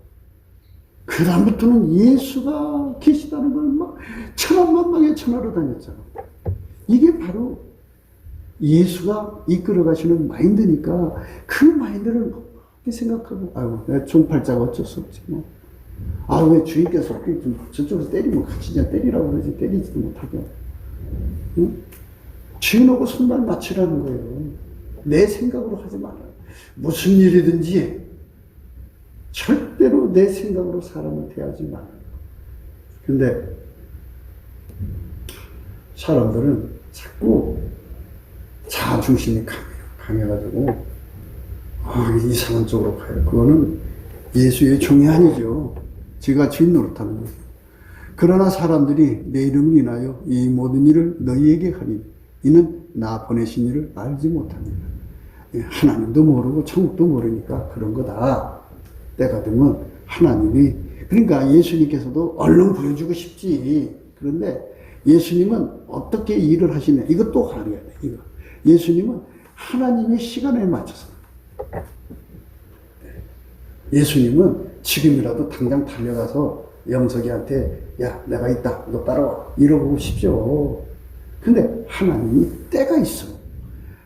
그 다음부터는 예수가 계시다는 걸 막 천하만방에 전하러 다녔잖아. 이게 바로 예수가 이끌어 가시는 마인드니까 그 마인드를 이렇게 생각하고, 내가 종팔자가 어쩔 수 없지 뭐. 왜 주인께서 저쪽에서 때리면 같이 때리라고 그러지, 때리지도 못하게. 응? 주인하고 손발 맞추라는 거예요. 내 생각으로 하지 마라. 무슨 일이든지 절대로 내 생각으로 사람을 대하지 마라. 근데 사람들은 자꾸 자중심이 강해가지고 이상한 쪽으로 가요. 그거는 예수의 종이 아니죠. 지가 주인 노릇하는 거죠. 그러나 사람들이 내 이름을 인하여 이 모든 일을 너희에게 하리니 이는 나 보내신 일을 알지 못합니다. 하나님도 모르고 천국도 모르니까 그런 거다. 때가 되면 하나님이, 그러니까 예수님께서도 얼른 보여주고 싶지. 그런데 예수님은 어떻게 일을 하시냐. 이것도 알아야 돼. 이거. 예수님은 하나님의 시간에 맞춰서. 예수님은 지금이라도 당장 달려가서 영석이한테 내가 있다. 너 따라와. 이러고 싶죠. 근데 하나님이 때가 있어.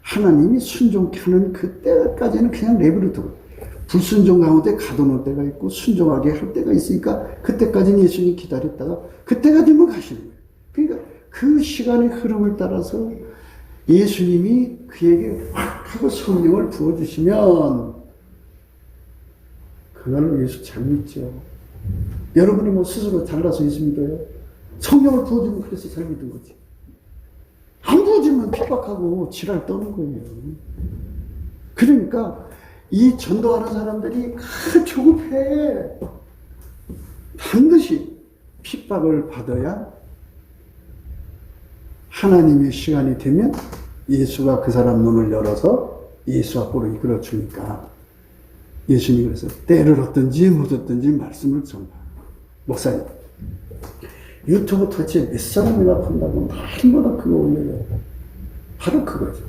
하나님이 순종케 하는 그 때까지는 그냥 내버려 두고, 불순종 가운데 가둬놓을 때가 있고 순종하게 할 때가 있으니까 그때까지는 예수님 기다렸다가 그때가 되면 가시는 거예요. 그러니까 그 시간의 흐름을 따라서 예수님이 그에게 확 하고 성령을 부어주시면 그날로 예수 잘 믿죠. 여러분이 뭐 스스로 잘나서 예수 믿어요? 성령을 부어주면 그래서 잘 믿은 거지. 안 부어주면 핍박하고 지랄 떠는 거예요. 그러니까 이 전도하는 사람들이 조급해. 반드시 핍박을 받아야 하나님의 시간이 되면 예수가 그 사람 눈을 열어서 예수 앞으로 이끌어 주니까 예수님이 그래서 때를 얻든지 못 얻든지 말씀을 전하. 목사님, 유튜브 도대체 몇 사람이나 본다고 날마다 그거 올려요. 바로 그거죠.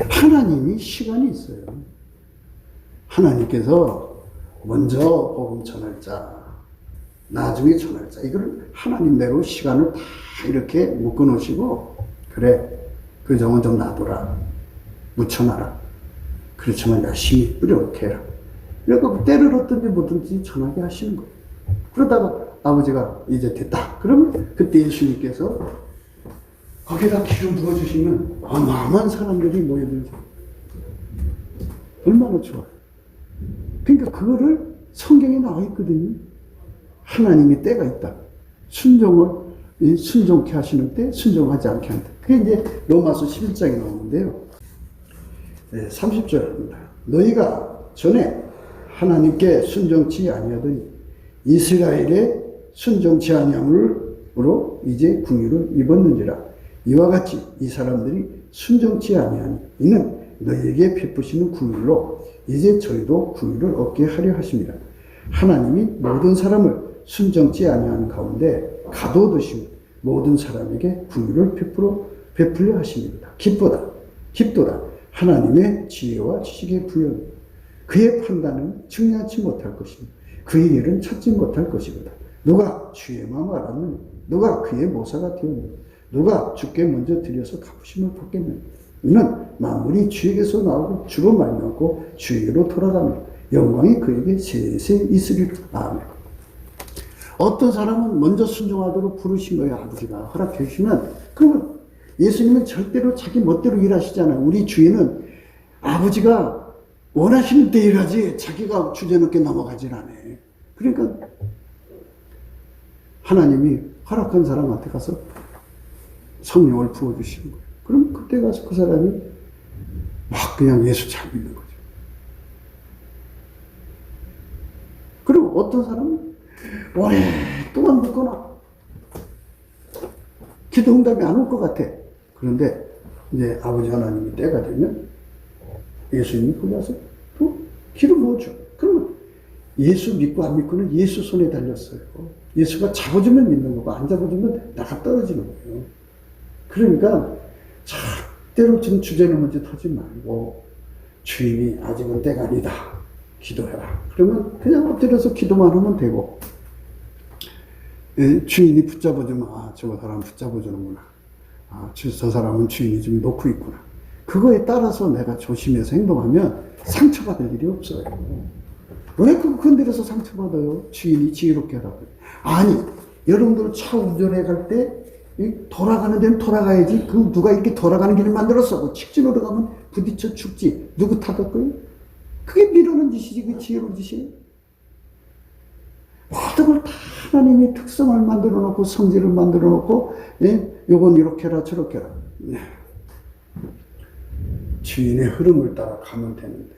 하나님이 시간이 있어요. 하나님께서 먼저 복음 전할 자, 나중에 전할 자, 이걸 하나님대로 시간을 다 이렇게 묶어 놓으시고, 그래, 그 정은 좀 놔둬라. 묻혀놔라. 그렇지만 열심히 뿌려놓게 해라. 그러니까 때를 얻든지 뭐든지 전하게 하시는 거예요. 그러다가 아버지가 이제 됐다. 그러면 그때 예수님께서 거기다 기름 부어주시면 어마어마한 사람들이 모여들죠. 얼마나 좋아요. 그러니까 그거를 성경에 나와 있거든요. 하나님의 때가 있다. 순종케 하시는 때, 순종하지 않게 한다. 그게 이제 로마서 11장에 나오는데요. 30절입니다. 너희가 전에 하나님께 순종치 아니하더니 이스라엘의 순종치 아니함으로 이제 궁유를 입었는지라. 이와 같이 이 사람들이 순종치 아니하니 이는 너희에게 베푸시는 궁유로 이제 저희도 궁유를 얻게 하려 하십니다. 하나님이 모든 사람을 순종치 아니하는 가운데 가둬두시고 모든 사람에게 궁유를 베풀려 하십니다. 기쁘다 하나님의 지혜와 지식의 부여. 그의 판단은 중요하지 못할 것이며 그의 일은 찾지 못할 것이거든. 누가 주의 마음을 알았느냐? 누가 그의 모사가 되었느냐? 누가 주께 먼저 드려서 갚으심을 받겠느냐? 이는 만물이 주에게서 나오고 주로 말미암고 주에게로 돌아가며 영광이 그에게 세세 있으리라. 아멘. 어떤 사람은 먼저 순종하도록 부르신 거예요. 아버지가 허락해 주시면. 그러면 예수님은 절대로 자기 멋대로 일하시잖아요. 우리 주인은 아버지가 원하시는 때 일하지 자기가 주제넘게 넘어가질 않아요. 그러니까 하나님이 허락한 사람한테 가서 성령을 부어주시는 거예요. 그럼 그때 가서 그 사람이 막 그냥 예수 잘 믿는 거죠. 그리고 어떤 사람은 오랫동안 묻거나 기도 응답이 안 올 것 같아. 그런데 이제 아버지 하나님이 때가 되면 예수님이 거기 와서 또 기도 부어줘. 그러면 예수 믿고 안 믿고는 예수 손에 달렸어요. 예수가 잡아주면 믿는 거고 안 잡아주면 나가 떨어지는 거예요. 그러니까 절대로 좀 주제는 먼저 터지 말고 주인이 아직은 때가 아니다. 기도해라. 그러면 그냥 엎드려서 기도만 하면 되고 주인이 붙잡아주면 저 사람 붙잡아주는구나. 저 사람은 주인이 좀 놓고 있구나. 그거에 따라서 내가 조심해서 행동하면 상처받을 일이 없어요. 왜 그거 건드려서 상처받아요? 주인이 지혜롭게 하라고. 아니, 여러분들 차 운전해 갈 때 돌아가는 데는 돌아가야지. 그 누가 이렇게 돌아가는 길을 만들었어. 직진으로 가면 부딪혀 죽지. 누구 탓할거요? 그게 미루는 짓이지. 그 지혜로운 짓이에요. 모든 걸 다 하나님이 특성을 만들어 놓고 성질을 만들어 놓고 요건 이렇게 해라 저렇게 해라. 주인의 흐름을 따라 가면 되는데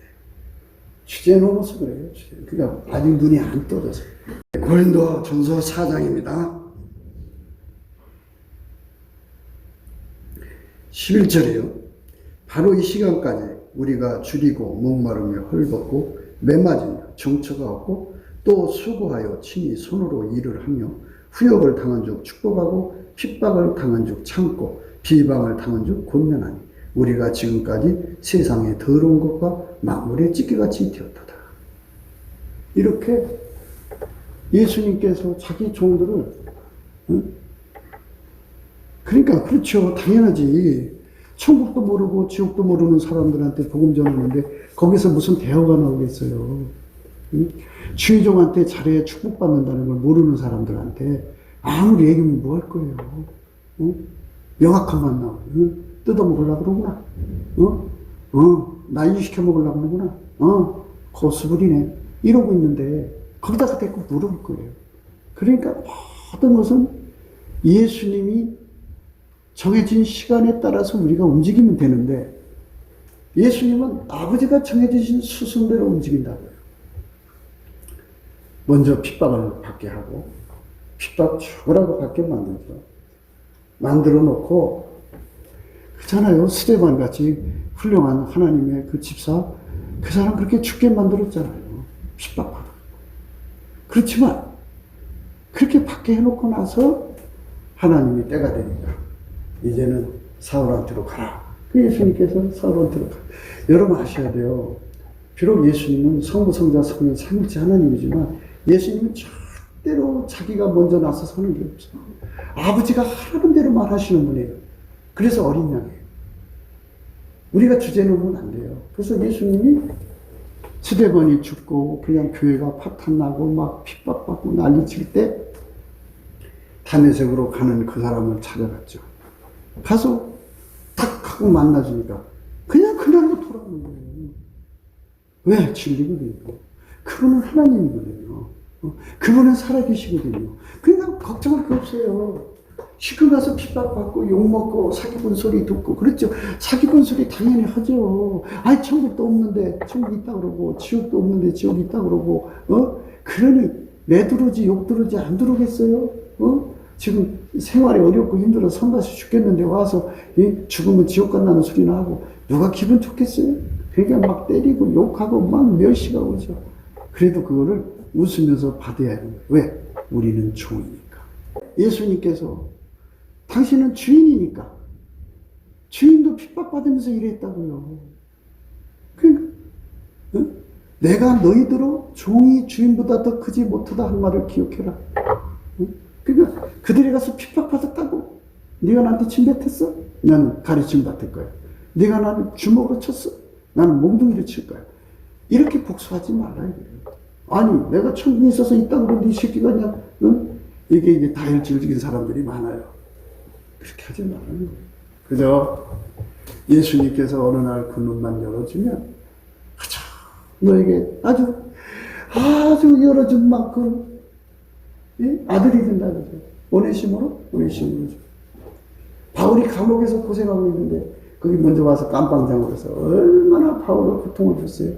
주제에 넘어서 그래요. 그러니까 아직 눈이 안 떠져서. 고린도 전서 4장입니다. 11절이요. 바로 이 시간까지 우리가 줄이고 목마르며 헐벗고 매맞으며 정처가 없고 또 수고하여 친히 손으로 일을 하며 후욕을 당한 즉 축복하고 핍박을 당한 즉 참고 비방을 당한 즉 권면하니 우리가 지금까지 세상의 더러운 것과 만물의 찢기같이 되었도다. 이렇게 예수님께서 자기 종들을 그러니까 그렇죠. 당연하지. 천국도 모르고 지옥도 모르는 사람들한테 복음 전하는데 거기서 무슨 대화가 나오겠어요. 주의종한테 잘해야 축복받는다는 걸 모르는 사람들한테 아무리 얘기하면 뭐 할 거예요. 명확한 만 나오고 뜯어먹으려고 그러구나. 난리시켜 먹으려고 그러구나. 고스부리네. 이러고 있는데 거기다가 대꾸 물어볼 거예요. 그러니까 모든 것은 예수님이 정해진 시간에 따라서 우리가 움직이면 되는데 예수님은 아버지가 정해주신 수순대로 움직인다고요. 먼저 핍박을 받게 하고 핍박 죽으라고 받게 만들죠. 만들어 놓고 그렇잖아요. 스데반 같이 훌륭한 하나님의 그 집사 그 사람 그렇게 죽게 만들었잖아요. 핍박받아. 그렇지만 그렇게 받게 해놓고 나서 하나님이 때가 되니까 이제는 사울한테로 가라. 그 예수님께서 사울한테로 가라. 여러분 아셔야 돼요. 비록 예수님은 성부, 성자, 성령, 삼위일체 하나님이지만 예수님은 절대로 자기가 먼저 나서서 하는 게 없어요. 아버지가 하라는 대로 말하시는 분이에요. 그래서 어린 양이에요. 우리가 주제 놓으면 안 돼요. 그래서 예수님이 스데반이 죽고 그냥 교회가 파탄나고 막 핍박받고 난리칠 때 다메섹으로 가는 그 사람을 찾아갔죠. 가서 탁 하고 만나주니까 그냥 그날로 돌아오는 거예요. 왜? 진리거든요. 그분은 하나님이거든요. 그분은 살아계시거든요. 그러니까 걱정할 게 없어요. 시큼 가서 핍박받고 욕먹고 사기꾼 소리 듣고 그렇죠. 사기꾼 소리 당연히 하죠. 아니 천국도 없는데 천국 있다 그러고 지옥도 없는데 지옥 있다 그러고 그러니 내 들어오지 욕 들어오지 안 들어오겠어요? 지금 생활이 어렵고 힘들어 성가서 죽겠는데 와서 죽으면 지옥 간다는 소리나 하고 누가 기분 좋겠어요? 그러니까 막 때리고 욕하고 막 멸시가 오죠. 그래도 그거를 웃으면서 받아야 하는 거예요. 왜? 우리는 종이니까. 예수님께서 당신은 주인이니까 주인도 핍박받으면서 일했다고요. 그러니까 내가 너희들로 종이 주인보다 더 크지 못하다 한 말을 기억해라. 그러니까 그들이 가서 핍박받았다고. 네가 나한테 침뱉었어? 나는 가르침 받을 거야. 네가 나를 주먹으로 쳤어? 나는 몽둥이를 칠 거야. 이렇게 복수하지 말라 이거예요. 아니 내가 천국에 있어서 이 땅으로 네 새끼가 그냥 이게 다혈질적인 사람들이 많아요. 그렇게 하지 말라는 거예요. 그저 예수님께서 어느 날 그 눈만 열어주면 너에게 아주 열어준 만큼 아들이 된다는 거죠. 오네시모로 바울이 감옥에서 고생하고 있는데 거기 먼저 와서 깜빵장으로 해서 얼마나 바울을 고통을 줬어요.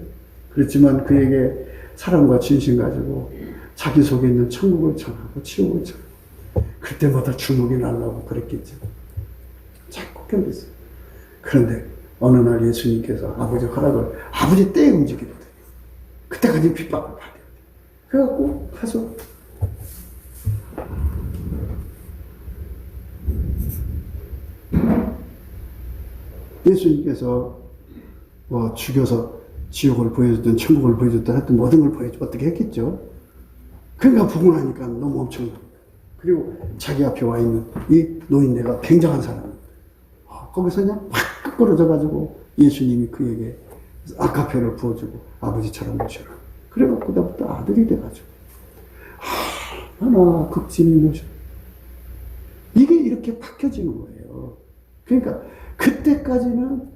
그렇지만 그에게 사랑과 진심 가지고 자기 속에 있는 천국을 전하고 지옥을 전하고 그때마다 주먹이 날라고 그랬겠죠. 자꾸 견뎠어요. 그런데 어느 날 예수님께서 아버지 허락을 아버지 때에 움직이거든요. 그때까지 핍박을 받아요. 그래갖고 가서 예수님께서 뭐 죽여서 지옥을 보여줬든 천국을 보여줬든 하여튼 모든 걸 보여주고 어떻게 했겠죠. 그러니까 보고 나니까 너무 엄청납니다. 그리고 자기 앞에 와 있는 이 노인네가 굉장한 사람입니다. 거기서 그냥 확 끌어져가지고 예수님이 그에게 아카페를 부어주고 아버지처럼 모셔라. 그래갖고 그다음부터 아들이 돼가지고 하나 극진히 모셔. 이게 이렇게 바뀌어지는 거예요. 그러니까 그때까지는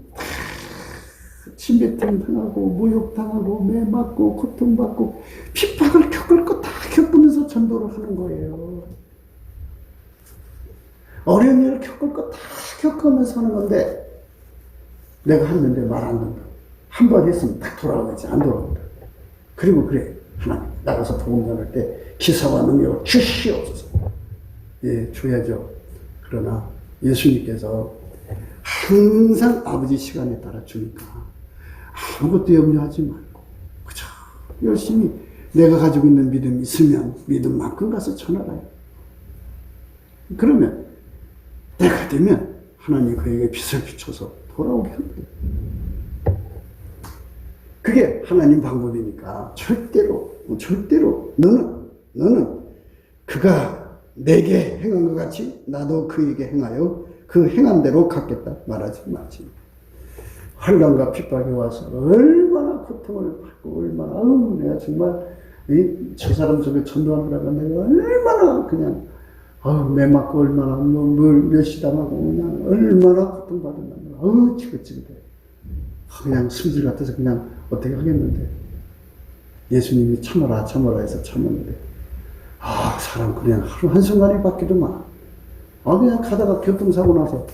침뱉음 당하고 모욕당하고 매맞고 고통받고 핍박을 겪을 거 다 겪으면서 전도를 하는 거예요. 어려운 일을 겪을 거 다 겪으면서 하는 건데 내가 했는데 말 안 듣는다. 한 번 했으면 딱 돌아오겠지. 안 돌아온다. 그리고 그래 하나님 나가서 복음 전할 때 기사와 능력을 주시옵소서. 예, 줘야죠. 그러나 예수님께서 항상 아버지 시간에 따라 주니까 아무것도 염려하지 말고 그저 열심히 내가 가지고 있는 믿음이 있으면 믿음만큼 가서 전하라요. 그러면 때가 되면 하나님 그에게 빛을 비춰서 돌아오게 합니다. 그게 하나님 방법이니까 절대로 너는 그가 내게 행한 것 같이 나도 그에게 행하여 그 행한 대로 갚겠다 말하지 마지. 환난과 핍박이 와서 얼마나 고통을 받고 얼마나 내가 정말 저 사람 속에 전도하느라고 내가 얼마나 그냥 매 맞고 얼마나 멸시 당하고 그냥 얼마나 고통받았나 지긋지긋해. 그냥 승질 같아서 그냥 어떻게 하겠는데 예수님이 참아라 해서 참았는데 사람 그냥 하루 한순간에 바뀌더만. 그냥 가다가 교통사고 나서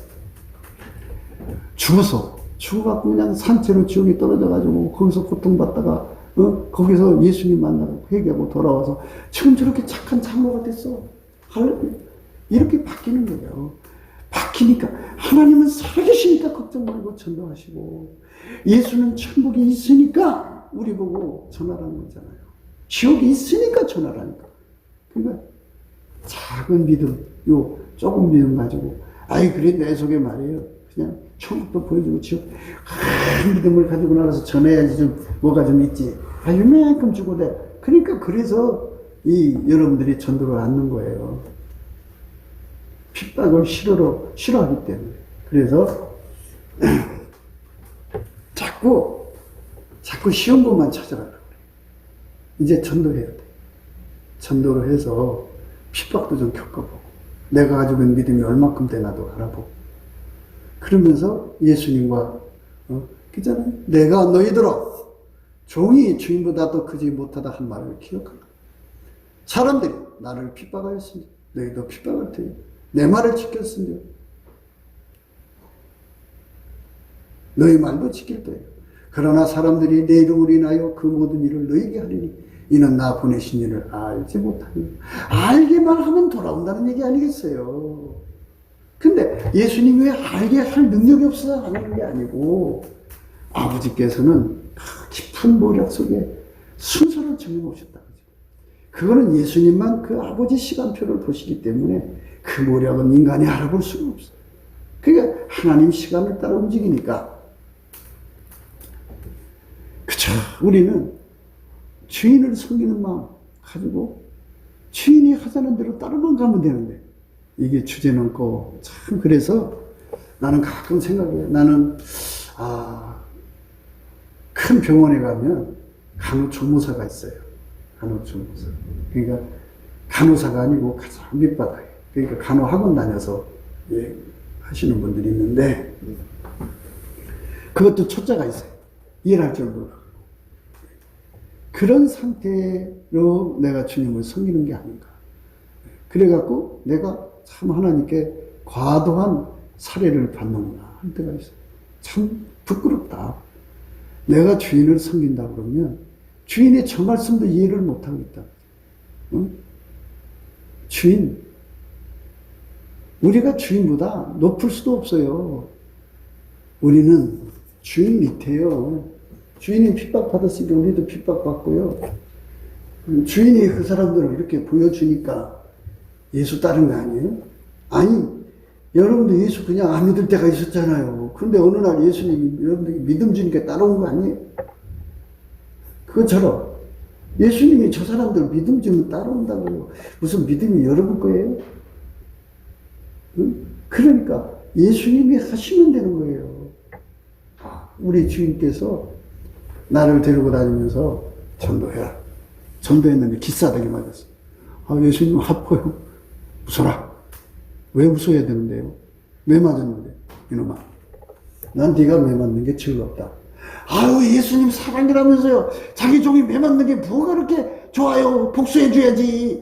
죽어갖고 그냥 산채로 지옥에 떨어져가지고 거기서 고통받다가 거기서 예수님 만나고 회개하고 돌아와서 지금 저렇게 착한 장로가 됐어. 이렇게 바뀌는 거예요. 바뀌니까 하나님은 살아계시니까 걱정 말고 전도하시고 예수는 천국이 있으니까 우리 보고 전하라는 거잖아요. 지옥이 있으니까 전하라니까. 그러니까 작은 믿음, 조금 믿음 가지고 그래 내 속에 말이에요. 그냥 천국도 보여주고 지옥 큰 믿음을 가지고 나가서 전해야지 좀 뭐가 좀 있지. 이만큼 주고 돼. 그러니까 그래서 여러분들이 전도를 않는 거예요. 핍박을 싫어하기 때문에. 그래서 자꾸 쉬운 것만 찾아라. 이제 전도해야 돼. 전도를 해서 핍박도 좀 겪어보고 내가 가지고 있는 믿음이 얼마큼 되나도 알아보고 그러면서 예수님과 그잖아요. 내가 너희들아 종이 주인보다 더 크지 못하다 한 말을 기억하라. 사람들이 나를 핍박하였으니 너희도 핍박할 테니 내 말을 지켰으며 너희 말도 지킬 거예요. 그러나 사람들이 내 이름으로 인하여 그 모든 일을 너희에게 하리니 이는 나 보내신 일을 알지 못하니. 알기만 하면 돌아온다는 얘기 아니겠어요. 근데 예수님이 왜 알게 할 능력이 없어서 안 하는 게 아니고 아버지께서는 깊은 모략 속에 순서를 정해놓으셨다. 그거는 예수님만 그 아버지 시간표를 보시기 때문에 그 모략은 인간이 알아볼 수가 없어요. 그러니까 하나님 시간을 따라 움직이니까 그쵸. 우리는 주인을 섬기는 마음 가지고 주인이 하자는 대로 따라만 가면 되는데 이게 주제넘고 참 그래서 나는 가끔 생각해. 나는 큰 병원에 가면 간호조무사가 있어요. 간호조무사. 그러니까 간호사가 아니고 가장 밑바닥에. 그러니까 간호학원 다녀서 하시는 분들이 있는데 그것도 초짜가 있어요. 일할 정도로. 그런 상태로 내가 주님을 섬기는 게 아닌가. 그래갖고 내가 참 하나님께 과도한 살해를 받는구나 할 때가 있어요. 참 부끄럽다. 내가 주인을 섬긴다 그러면 주인의 저 말씀도 이해를 못하겠다. 응? 주인, 우리가 주인보다 높을 수도 없어요. 우리는 주인 밑에요. 주인이 핍박받았으니까 우리도 핍박받고요. 주인이 그 사람들을 이렇게 보여주니까 예수 따른 거 아니에요? 아니, 여러분도 예수 그냥 안 믿을 때가 있었잖아요. 그런데 어느 날 예수님이 여러분들이 믿음 주니까 따라온 거 아니에요? 그것처럼 예수님이 저 사람들 믿음 주면 따라온다고요. 무슨 믿음이 여러분 거예요? 응? 그러니까 예수님이 하시면 되는 거예요. 우리 주인께서 나를 데리고 다니면서 전도해라. 전도했는데 기싸대기 맞았어. 예수님 아파요. 웃어라. 왜 웃어야 되는데요? 왜 맞았는데? 이놈아. 난 네가 매 맞는 게 즐겁다. 예수님 사랑이라면서요. 자기 종이 매 맞는 게 뭐가 그렇게 좋아요. 복수해줘야지.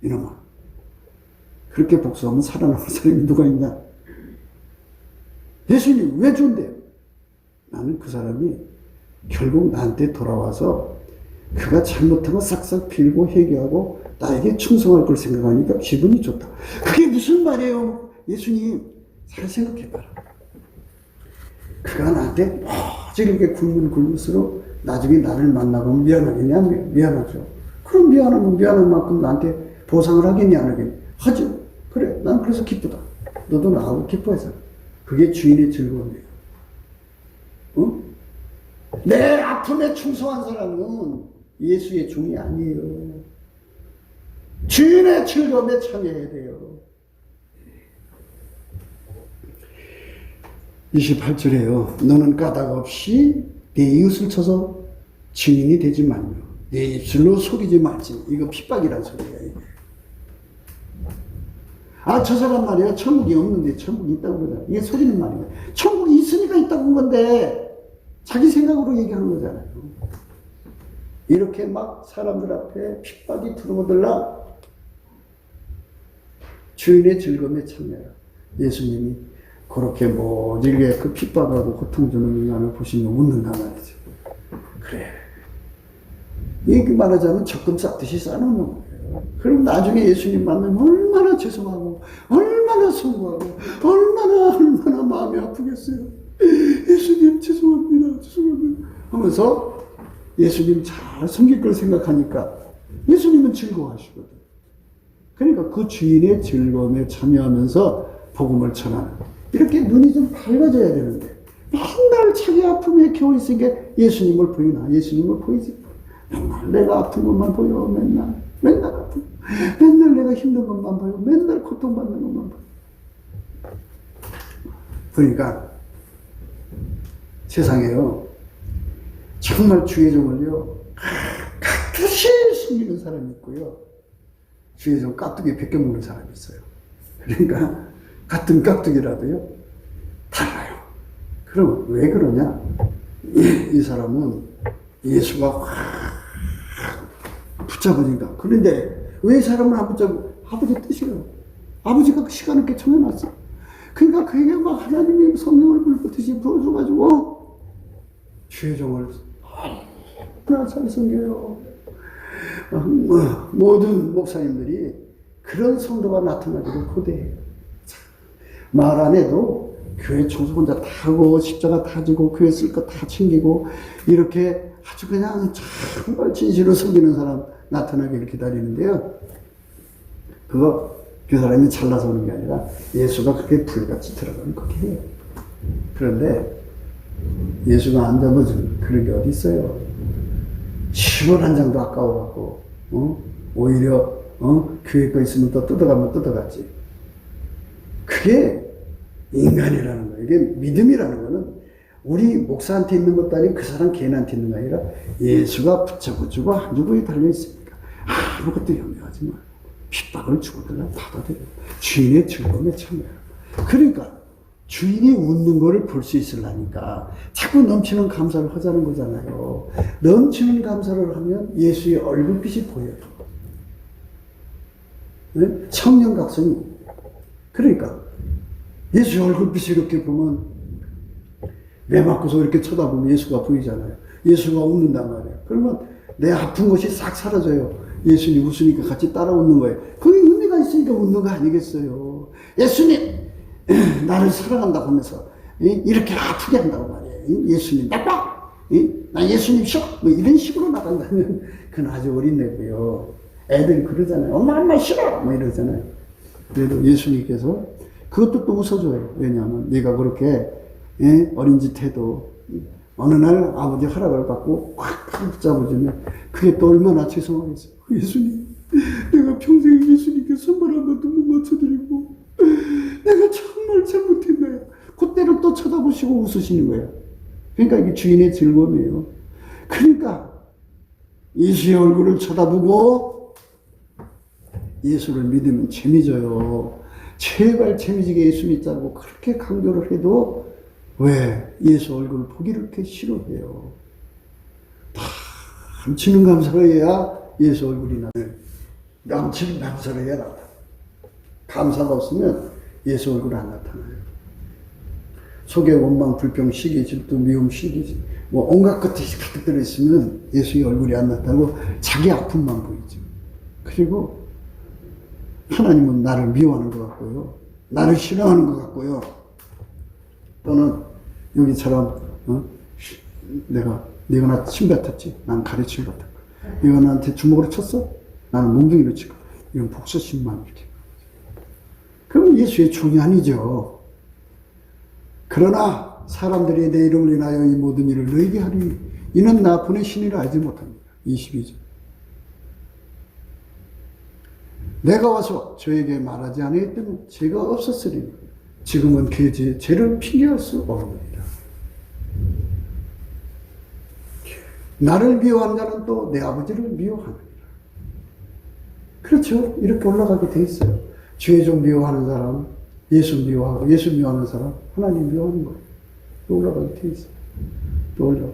이놈아. 그렇게 복수하면 살아남을 사람이 누가 있냐? 예수님 왜 준대요? 나는 그 사람이 결국 나한테 돌아와서 그가 잘못한 거 싹싹 빌고 회개하고 나에게 충성할 걸 생각하니까 기분이 좋다. 그게 무슨 말이에요? 예수님 잘 생각해봐라. 그가 나한테 이렇게 굶을수록 나중에 나를 만나고 미안하겠냐? 미안하죠. 그럼 미안하면 미안한 만큼 나한테 보상을 하겠냐? 안 하겠냐? 하죠. 그래, 난 그래서 기쁘다. 너도 나하고 기뻐해서. 그게 주인의 즐거움이에요. 어? 내 아픔에 충성한 사람은 예수의 종이 아니에요. 주인의 즐거움에 참여해야 돼요. 28절에요. 너는 까닭 없이 내 이웃을 쳐서 증인이 되지 말며 내 입술로 속이지 말지. 이거 핍박이란 소리예요. 저 사람 말이에요. 천국이 없는데 천국이 있다고 그러잖아요. 이게 속이는 말이에요. 천국이 있으니까 있다고 한 건데 자기 생각으로 얘기하는 거잖아요. 이렇게 막 사람들 앞에 핍박이 들어오더라. 주인의 즐거움에 참여해라. 예수님이 그렇게 모질게 그 핍박하고 고통 주는 인간을 보시면 웃는단 말이죠. 그래. 이렇게 말하자면 적금 쌓듯이 쌓아놓는 거예요. 그럼 나중에 예수님 만나면 얼마나 죄송하고, 얼마나 송구하고, 얼마나 마음이 아프겠어요. 예수님 죄송합니다. 하면서 예수님 잘 섬길 걸 생각하니까 예수님은 즐거워하시거든. 그러니까 그 주인의 즐거움에 참여하면서 복음을 전하는. 이렇게 눈이 좀 밝아져야 되는데 맨날 자기 아픔에 겨워 있으니까 예수님을 보이나? 예수님을 보이지. 맨날 내가 아픈 것만 보여. 맨날 아픈. 맨날 내가 힘든 것만 보여. 맨날 고통받는 것만 보여. 그러니까 세상에요. 정말 주의 종을요. 깍듯이 숨기는 사람이 있고요. 주의 종 깍두기 벗겨먹는 사람이 있어요. 그러니까 같은 깍두기라도요. 달라요. 그럼 왜 그러냐? 이 사람은 예수가 확 붙잡으니까. 그런데 왜 사람을 안 붙잡고? 아버지 뜻이에요. 아버지가 그 시간을 이렇게 정해놨어. 그러니까 그에게 막 하나님의 성령을 불붙듯이 부어줘가지고 주의 종을 얼마나 잘 섬겨요. 모든 목사님들이 그런 성도가 나타나기를 고대해요. 말 안 해도 교회 청소 혼자 다 하고 십자가 다 지고 교회 쓸 거 다 챙기고 이렇게 아주 그냥 정말 진실로 섬기는 사람 나타나기를 기다리는데요. 그거 그 사람이 잘나서 오는 게 아니라 예수가 그렇게 불같이 들어가면 그렇게 해요. 그런데 예수가 안 잡아주는 그런 게 어디 있어요. 10원 한 장도 아까워갖고, 오히려, 교회 거 있으면 또 뜯어가면 뜯어갔지. 그게 인간이라는 거예요. 이게 믿음이라는 거는 우리 목사한테 있는 것도 아니고 그 사람 개인한테 있는 거 아니라 예수가 붙잡아주고 한 주부에 달려있으니까 아무것도 염려하지 마. 핍박을 주고들라 받아들여. 주인의 즐거움에 참여해. 그러니까 주인이 웃는 거를 볼 수 있으려니까 자꾸 넘치는 감사를 하자는 거잖아요. 넘치는 감사를 하면 예수의 얼굴빛이 보여요. 네? 성령각성이. 그러니까 예수의 얼굴빛을 이렇게 보면 매 맞고서 이렇게 쳐다보면 예수가 보이잖아요. 예수가 웃는단 말이에요. 그러면 내 아픈 것이 싹 사라져요. 예수님 웃으니까 같이 따라 웃는 거예요. 거기 은혜가 있으니까 웃는 거 아니겠어요. 예수님 나를 사랑한다고 하면서 이렇게 아프게 한다고 말이에요. 예수님 나빠! 나 예수님 싫어! 뭐 이런 식으로 나간다면 그건 아주 어린애고요. 애들이 그러잖아요. 엄마 싫어! 뭐 이러잖아요. 그래도 예수님께서 그것도 또 웃어줘요. 왜냐하면 네가 그렇게 어린 짓 해도 어느 날 아버지 허락을 받고 확 붙잡아주면 그게 또 얼마나 죄송하겠어요. 예수님, 내가 평생 예수님께 선물 한 번도 못 맞춰드리고 내가 정말 잘못했나요? 그때를 또 쳐다보시고 웃으시는 거예요. 그러니까 이게 주인의 즐거움이에요. 그러니까 예수의 얼굴을 쳐다보고 예수를 믿으면 재미져요. 제발 재미지게 예수 믿자고 그렇게 강조를 해도 왜 예수 얼굴을 보기를 이렇게 싫어해요. 넘치는 감사를 해야 예수 얼굴이 나요. 넘치는 감사를 해야 나타나요. 감사가 없으면 예수 얼굴 안 나타나요. 속에 원망, 불평, 시기, 질투, 미움, 시기, 뭐 온갖 것들이 가득 들어있으면 예수의 얼굴이 안 나타나고 자기 아픔만 보이죠. 그리고 하나님은 나를 미워하는 것 같고요. 나를 싫어하는 것 같고요. 또는 여기처럼 네가 나 침 뱉었지? 난 가래침 뱉었고. 네가 나한테 주먹으로 쳤어? 나는 몽둥이로 치고. 이런 복수심만 이렇게. 그럼 예수의 종이 아니죠. 그러나 사람들이 내 이름을 인하여 이 모든 일을 너희에게 하리니 이는 나 보내시니라 알지 못합니다. 22절. 내가 와서 저에게 말하지 아니했다면 죄가 없었으리니 지금은 그 죄를 핑계할 수 없느니라. 나를 미워하는 자는 또 내 아버지를 미워하느니라. 그렇죠. 이렇게 올라가게 돼 있어요. 죄 좀 미워하는 사람, 예수 미워하고, 예수 미워하는 사람, 하나님 미워하는 거예요. 또 올라가게 돼 있어요. 또 올라가.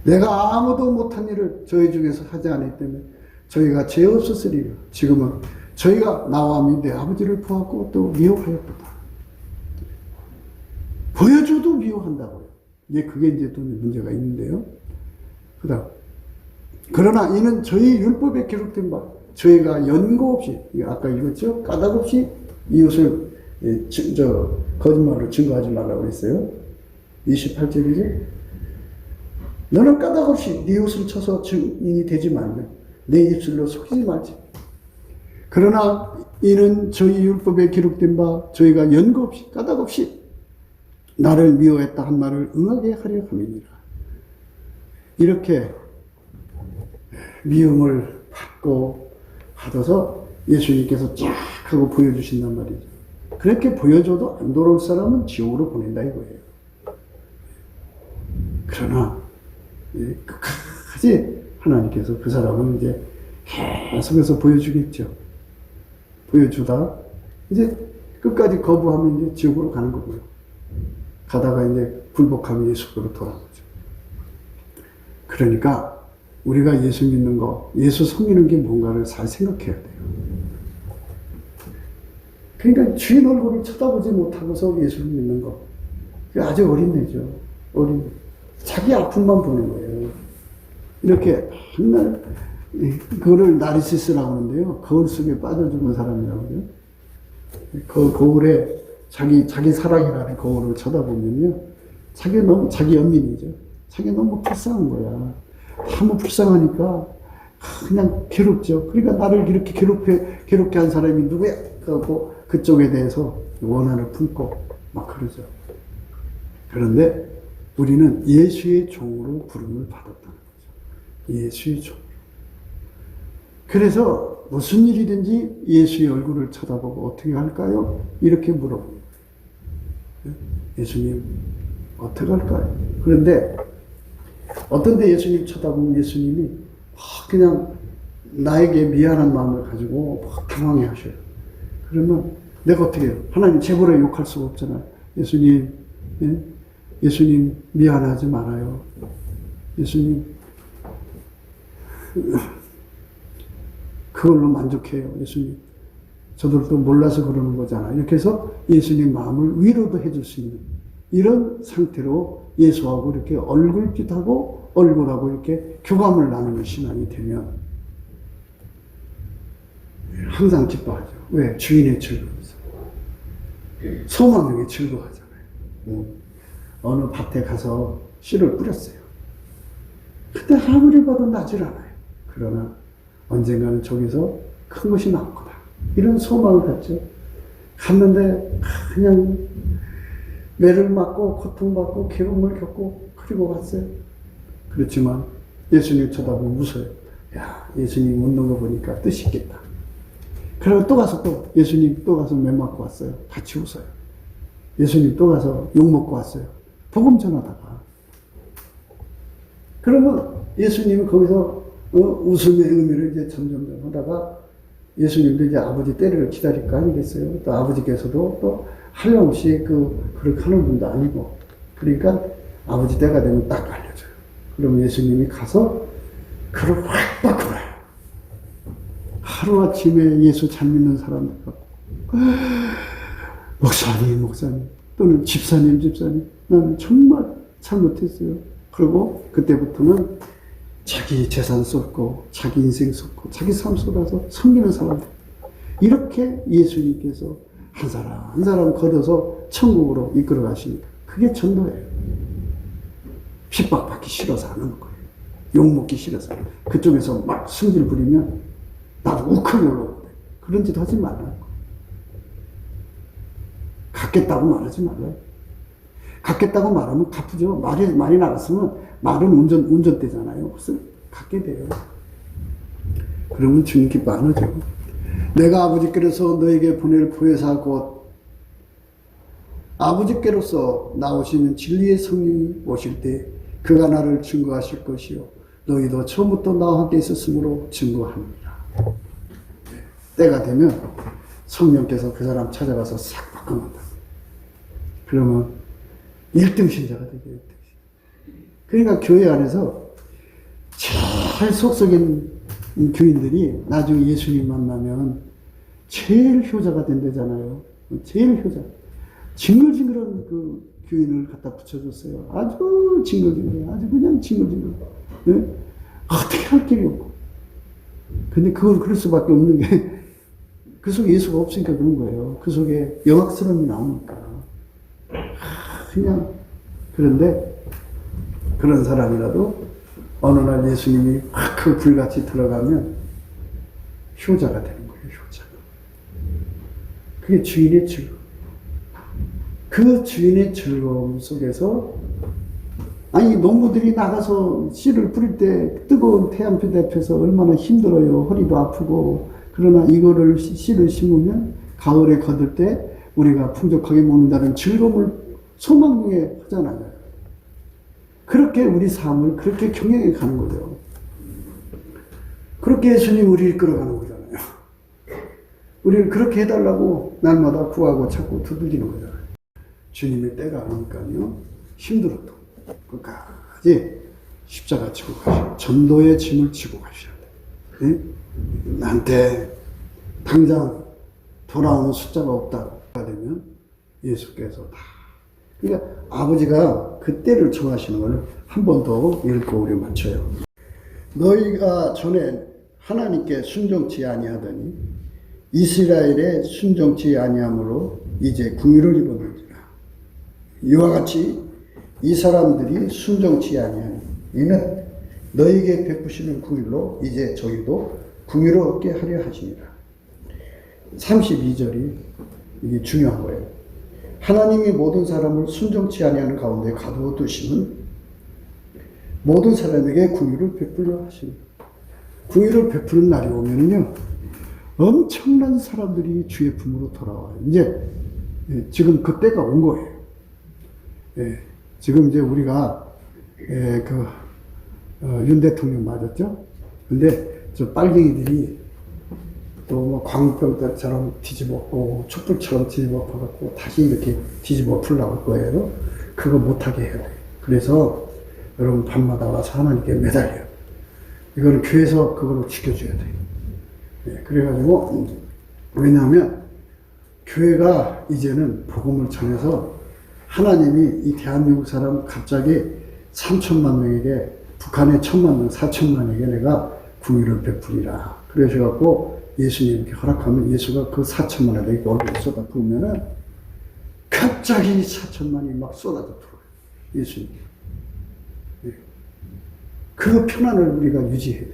내가 아무도 못한 일을 저희 중에서 하지 않았다면 저희가 죄 없었으리라. 지금은 저희가 나와 내 아버지를 보았고 또 미워하였도다. 보여줘도 미워한다고요. 그게 이제 또 문제가 있는데요. 그러나 이는 저희 율법에 기록된 바 저희가 연고 없이 아까 읽었죠? 까닭 없이 이웃을 거짓말로 증거하지 말라고 그랬어요. 28절이죠. 너는 까닭 없이 네 옷을 쳐서 증인이 되지 말며 내 입술로 속이지 말지. 그러나 이는 저희 율법에 기록된 바 저희가 연고 없이 까닭 없이 나를 미워했다 한 말을 응하게 하려 함이니라. 이렇게 미움을 받고 하셔서 예수님께서 쫙 하고 보여주신단 말이죠. 그렇게 보여줘도 안 돌아올 사람은 지옥으로 보낸다 이거예요. 그러나 끝까지 하나님께서 그 사람은 이제 계속해서 보여주겠죠. 보여주다 이제 끝까지 거부하면 이제 지옥으로 가는 거고요. 가다가 이제 굴복하면 예수로 돌아오죠. 그러니까 우리가 예수 믿는 거, 예수 섬기는 게 뭔가를 잘 생각해야 돼요. 그러니까 주인 얼굴을 쳐다보지 못하고서 예수를 믿는 거, 그게 아주 어린애죠. 어린애. 자기 아픔만 보는 거예요. 이렇게 맨날 그거를 나르시스라고 하는데요. 거울 속에 빠져 죽은 사람이라고 해요. 그 거울에 자기 사랑이라는 거울을 쳐다보면요. 자기 연민이죠. 자기 너무 불쌍한 거야. 너무 불쌍하니까 그냥 괴롭죠. 그러니까 나를 이렇게 괴롭게 한 사람이 누구야? 하고 그쪽에 대해서 원한을 품고 막 그러죠. 그런데 우리는 예수의 종으로 부름을 받았다는 거죠. 예수의 종. 그래서 무슨 일이든지 예수의 얼굴을 쳐다보고 어떻게 할까요? 이렇게 물어봅니다. 예수님 어떻게 할까요? 그런데 어떤 데 예수님 쳐다보면 예수님이 그냥 나에게 미안한 마음을 가지고 당황해 하셔요. 그러면 내가 어떻게 해요? 하나님 재벌에 욕할 수가 없잖아요. 예수님, 예? 예수님 미안하지 말아요. 예수님 그걸로 만족해요. 예수님 저들도 몰라서 그러는 거잖아요. 이렇게 해서 예수님 마음을 위로도 해줄 수 있는 이런 상태로 예수하고 이렇게 얼굴빛하고 얼굴하고 이렇게 교감을 나누는 신앙이 되면 항상 기뻐하죠. 왜? 주인의 즐거움에서. 소망에게 즐거워하잖아요. 어느 밭에 가서 씨를 뿌렸어요. 근데 아무리 봐도 나질 않아요. 그러나 언젠가는 저기서 큰 것이 나올 거다. 이런 소망을 갖죠. 갔는데 그냥 매를 맞고 고통받고 괴로움을 겪고 그리고 갔어요. 그렇지만 예수님 쳐다보고 웃어요. 야, 예수님 웃는 거 보니까 뜻이 있겠다. 그리고 또 가서 또 예수님 또 가서 매 맞고 왔어요. 같이 웃어요. 예수님 또 가서 욕 먹고 왔어요. 복음 전하다가. 그러면 예수님은 거기서 웃음의 의미를 이제 점점 하다가 예수님도 이제 아버지 때를 기다릴 거 아니겠어요? 또 아버지께서도 또 한량없이 그렇게 하는 분도 아니고. 그러니까 아버지 때가 되면 딱 알려줘요. 그러면 예수님이 가서 그를 확 바꾸어요. 하루아침에 예수 잘 믿는 사람들 갖고 목사님 또는 집사님 나는 정말 잘못했어요. 그리고 그때부터는 자기 재산 쏟고 자기 인생 쏟고 자기 삶 쏟아서 섬기는 사람들 이렇게 예수님께서 한 사람 한 사람 걷어서 천국으로 이끌어 가시니까 그게 전도예요. 핍박받기 싫어서 하는 거예요. 욕먹기 싫어서 그쪽에서 막 승질 부리면 나도 우크게 올라오는데 그런 짓 하지 말라고. 갖겠다고 말하지 말라요. 갖겠다고 말하면 갚으죠. 말이 나갔으면 말은 운전대잖아요. 무슨 갖게 돼요. 그러면 주님 기뻐 안 하죠. 내가 아버지께로서 너에게 보낼 보혜사 곧 아버지께로서 나오시는 진리의 성령이 오실 때 그가 나를 증거하실 것이요 너희도 처음부터 나와 함께 있었으므로 증거합니다. 때가 되면 성령께서 그 사람 찾아가서 싹 바꿔놓는다. 그러면 1등 신자가 되죠. 1등. 그러니까 교회 안에서 제일 속썩인 교인들이 나중에 예수님 만나면 제일 효자가 된다잖아요. 제일 효자. 징글징글한 그 교인을 갖다 붙여줬어요. 아주 징글징글해. 아주 그냥 징글징글. 네? 어떻게 할 길이 없고. 근데 그걸 그럴 수밖에 없는 게 그 속에 예수가 없으니까 그런 거예요. 그 속에 영악스러움이 나오니까. 그냥 그런데 그런 사람이라도 어느 날 예수님이 확 그 불같이 들어가면 효자가 되는 거예요. 효자가. 그게 주인의 즐거움. 그 주인의 즐거움 속에서 아니 농부들이 나가서 씨를 뿌릴 때 뜨거운 태양빛 앞에서 얼마나 힘들어요. 허리도 아프고. 그러나 이거를 씨를 심으면 가을에 거둘 때 우리가 풍족하게 먹는다는 즐거움을 소망에 하잖아요. 그렇게 우리 삶을 그렇게 경영해 가는 거죠. 그렇게 예수님 우리를 이끌어가는 거잖아요. 우리를 그렇게 해달라고 날마다 구하고 찾고 두들기는 거잖아요. 주님의 때가 아니니까요. 힘들어도 끝까지 십자가 지고 가셔야 전도의 짐을 지고 가셔야 돼요. 네? 나한테 당장 돌아오는 숫자가 없다가 되면 예수께서 다. 그러니까 아버지가 그 때를 정하시는 걸 한 번 더 읽고 우리 맞춰요. 너희가 전에 하나님께 순종치 아니하더니 이스라엘에 순종치 아니함으로 이제 궁유를 입었느니라. 이와 같이 이 사람들이 순종치 아니하니 이는 너희에게 베푸시는 궁유로 이제 저희도 궁유를 얻게 하려 하시니라. 32절이 이게 중요한 거예요. 하나님이 모든 사람을 순종치 아니하는 가운데 가두어 두심은 모든 사람에게 궁유를 베풀려 하십니다. 궁유를 베푸는 날이 오면요, 엄청난 사람들이 주의 품으로 돌아와요. 이제 지금 그때가 온 거예요. 지금 이제 우리가 윤 대통령 맞았죠? 근데 저 빨갱이들이 또 뭐 광병처럼 뒤집었고 촛불처럼 뒤집어갖고 다시 이렇게 뒤집어 풀라고 할 거예요. 그거 못하게 해야 돼요. 그래서 여러분 밤마다 와서 하나님께 매달려요. 이거는 교회에서 그걸로 지켜줘야 돼요. 그래가지고 왜냐하면 교회가 이제는 복음을 전해서 하나님이 이 대한민국 사람 갑자기 3천만 명에게, 북한의 1,000만 명, 4천만에게 내가 궁유를 베풀이라. 그러셔갖고 예수님께 허락하면 예수가 그 4천만에게 얼굴을 쏟아 부으면은 갑자기 4천만이 막 쏟아져 들어요. 예수님. 그 평안을 우리가 유지해야 돼요.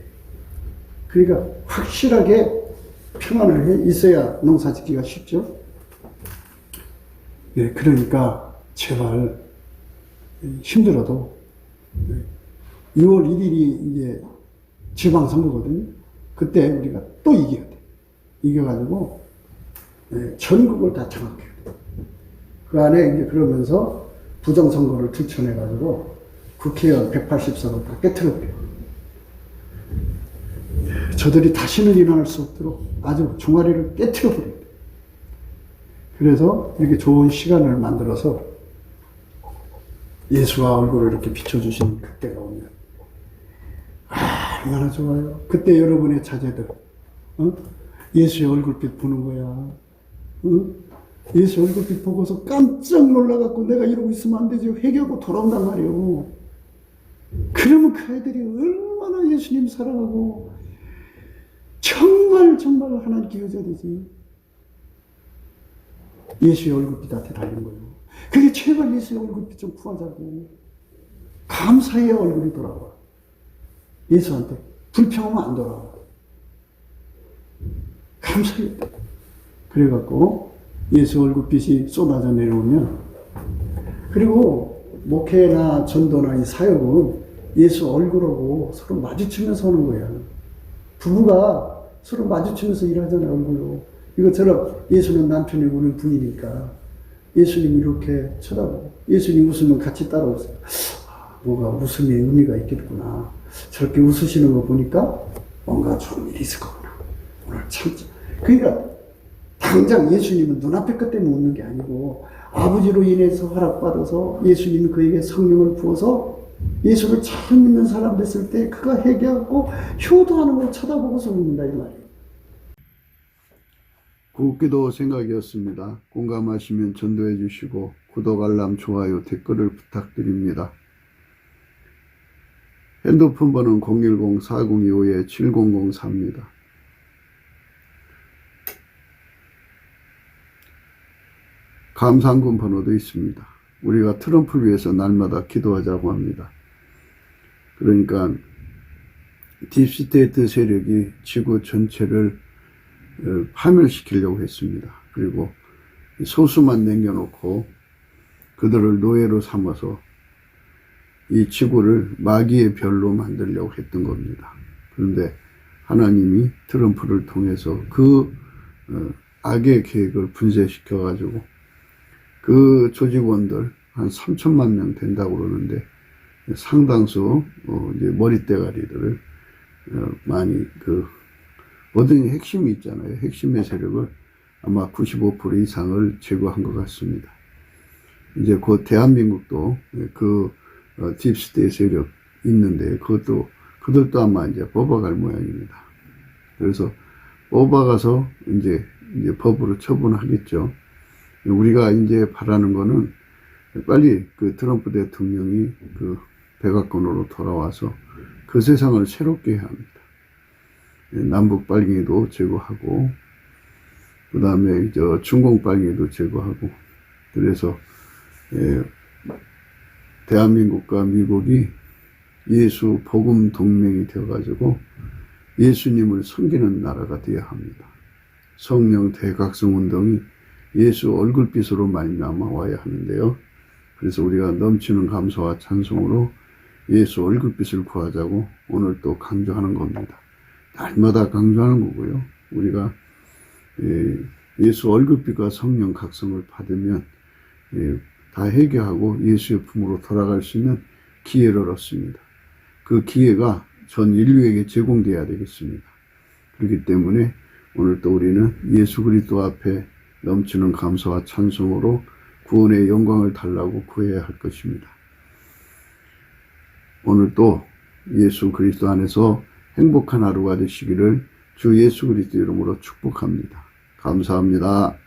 그러니까 확실하게 평안을 있어야 농사 짓기가 쉽죠. 그러니까 제발 힘들어도 2월 1일이 이제 지방선거거든요. 그때 우리가 또 이겨야 돼. 이겨가지고 전국을 다 장악해야 돼. 그 안에 이제 그러면서 부정선거를 추천해가지고 국회의원 180석을 다 깨트려버려요. 저들이 다시는 일어날 수 없도록 아주 종아리를 깨트려버려요. 그래서 이렇게 좋은 시간을 만들어서 예수와 얼굴을 이렇게 비춰주시는 그때가 오면 얼마나 좋아요. 그때 여러분의 자제들 예수의 얼굴빛 보는 거야. 예수 얼굴빛 보고서 깜짝 놀라갖고 내가 이러고 있으면 안 되지 회개하고 돌아온단 말이에요. 그러면 그 아이들이 얼마나 예수님 사랑하고 정말 하나님께 의지되지. 예수의 얼굴빛한테 달린 거예요. 그게 제발 예수의 얼굴빛 좀 구하자고. 감사해야 얼굴이 돌아와. 예수한테 불평하면 안 돌아와. 감사해야 돼. 그래갖고 예수 얼굴빛이 쏟아져 내려오면, 그리고 목회나 전도나 이 사역은 예수 얼굴하고 서로 마주치면서 하는 거야. 부부가 서로 마주치면서 일하잖아요, 얼굴로. 이것처럼 예수는 남편이 우는 부인이니까 예수님 이렇게 쳐다보고 예수님 웃으면 같이 따라오세요. 뭐가 웃음의 의미가 있겠구나. 저렇게 웃으시는 거 보니까 뭔가 좋은 일이 있을 거구나. 오늘 참. 그러니까 당장 예수님은 눈앞에 것 때문에 웃는 게 아니고 아버지로 인해서 허락받아서 예수님이 그에게 성령을 부어서 예수를 잘 믿는 사람 됐을 때 그가 회개하고 효도하는 걸 쳐다보고서 웃는다 이 말이에요. 굿기도 생각이었습니다. 공감하시면 전도해 주시고 구독, 알람, 좋아요, 댓글을 부탁드립니다. 핸드폰 번호는 010-4025-7004입니다. 감사한금 번호도 있습니다. 우리가 트럼프를 위해서 날마다 기도하자고 합니다. 그러니까 딥스테이트 세력이 지구 전체를 파멸시키려고 했습니다. 그리고 소수만 남겨놓고 그들을 노예로 삼아서 이 지구를 마귀의 별로 만들려고 했던 겁니다. 그런데 하나님이 트럼프를 통해서 그 악의 계획을 분쇄시켜가지고 그 조직원들 한 3천만 명 된다고 그러는데 상당수 이제 머리대가리들을 많이 어떤 핵심이 있잖아요. 핵심의 세력을 아마 95% 이상을 제거한 것 같습니다. 이제 곧 대한민국도 딥스테이트 세력 있는데 그들도 아마 이제 뽑아갈 모양입니다. 그래서 뽑아가서 이제 법으로 처분하겠죠. 우리가 이제 바라는 거는 빨리 트럼프 대통령이 백악관으로 돌아와서 그 세상을 새롭게 해야 합니다. 남북 빨갱이도 제거하고, 그 다음에 중공 빨갱이도 제거하고, 그래서 대한민국과 미국이 예수 복음 동맹이 되어가지고 예수님을 섬기는 나라가 되어야 합니다. 성령 대각성 운동이 예수 얼굴빛으로 말미암아 와야 하는데요. 그래서 우리가 넘치는 감사와 찬송으로 예수 얼굴빛을 구하자고 오늘 또 강조하는 겁니다. 날마다 강조하는 거고요. 우리가 예수 얼굴빛과 성령 각성을 받으면 다 해결하고 예수의 품으로 돌아갈 수 있는 기회를 얻습니다. 그 기회가 전 인류에게 제공돼야 되겠습니다. 그렇기 때문에 오늘 또 우리는 예수 그리스도 앞에 넘치는 감사와 찬송으로 구원의 영광을 달라고 구해야 할 것입니다. 오늘 또 예수 그리스도 안에서 행복한 하루가 되시기를 주 예수 그리스도 이름으로 축복합니다. 감사합니다.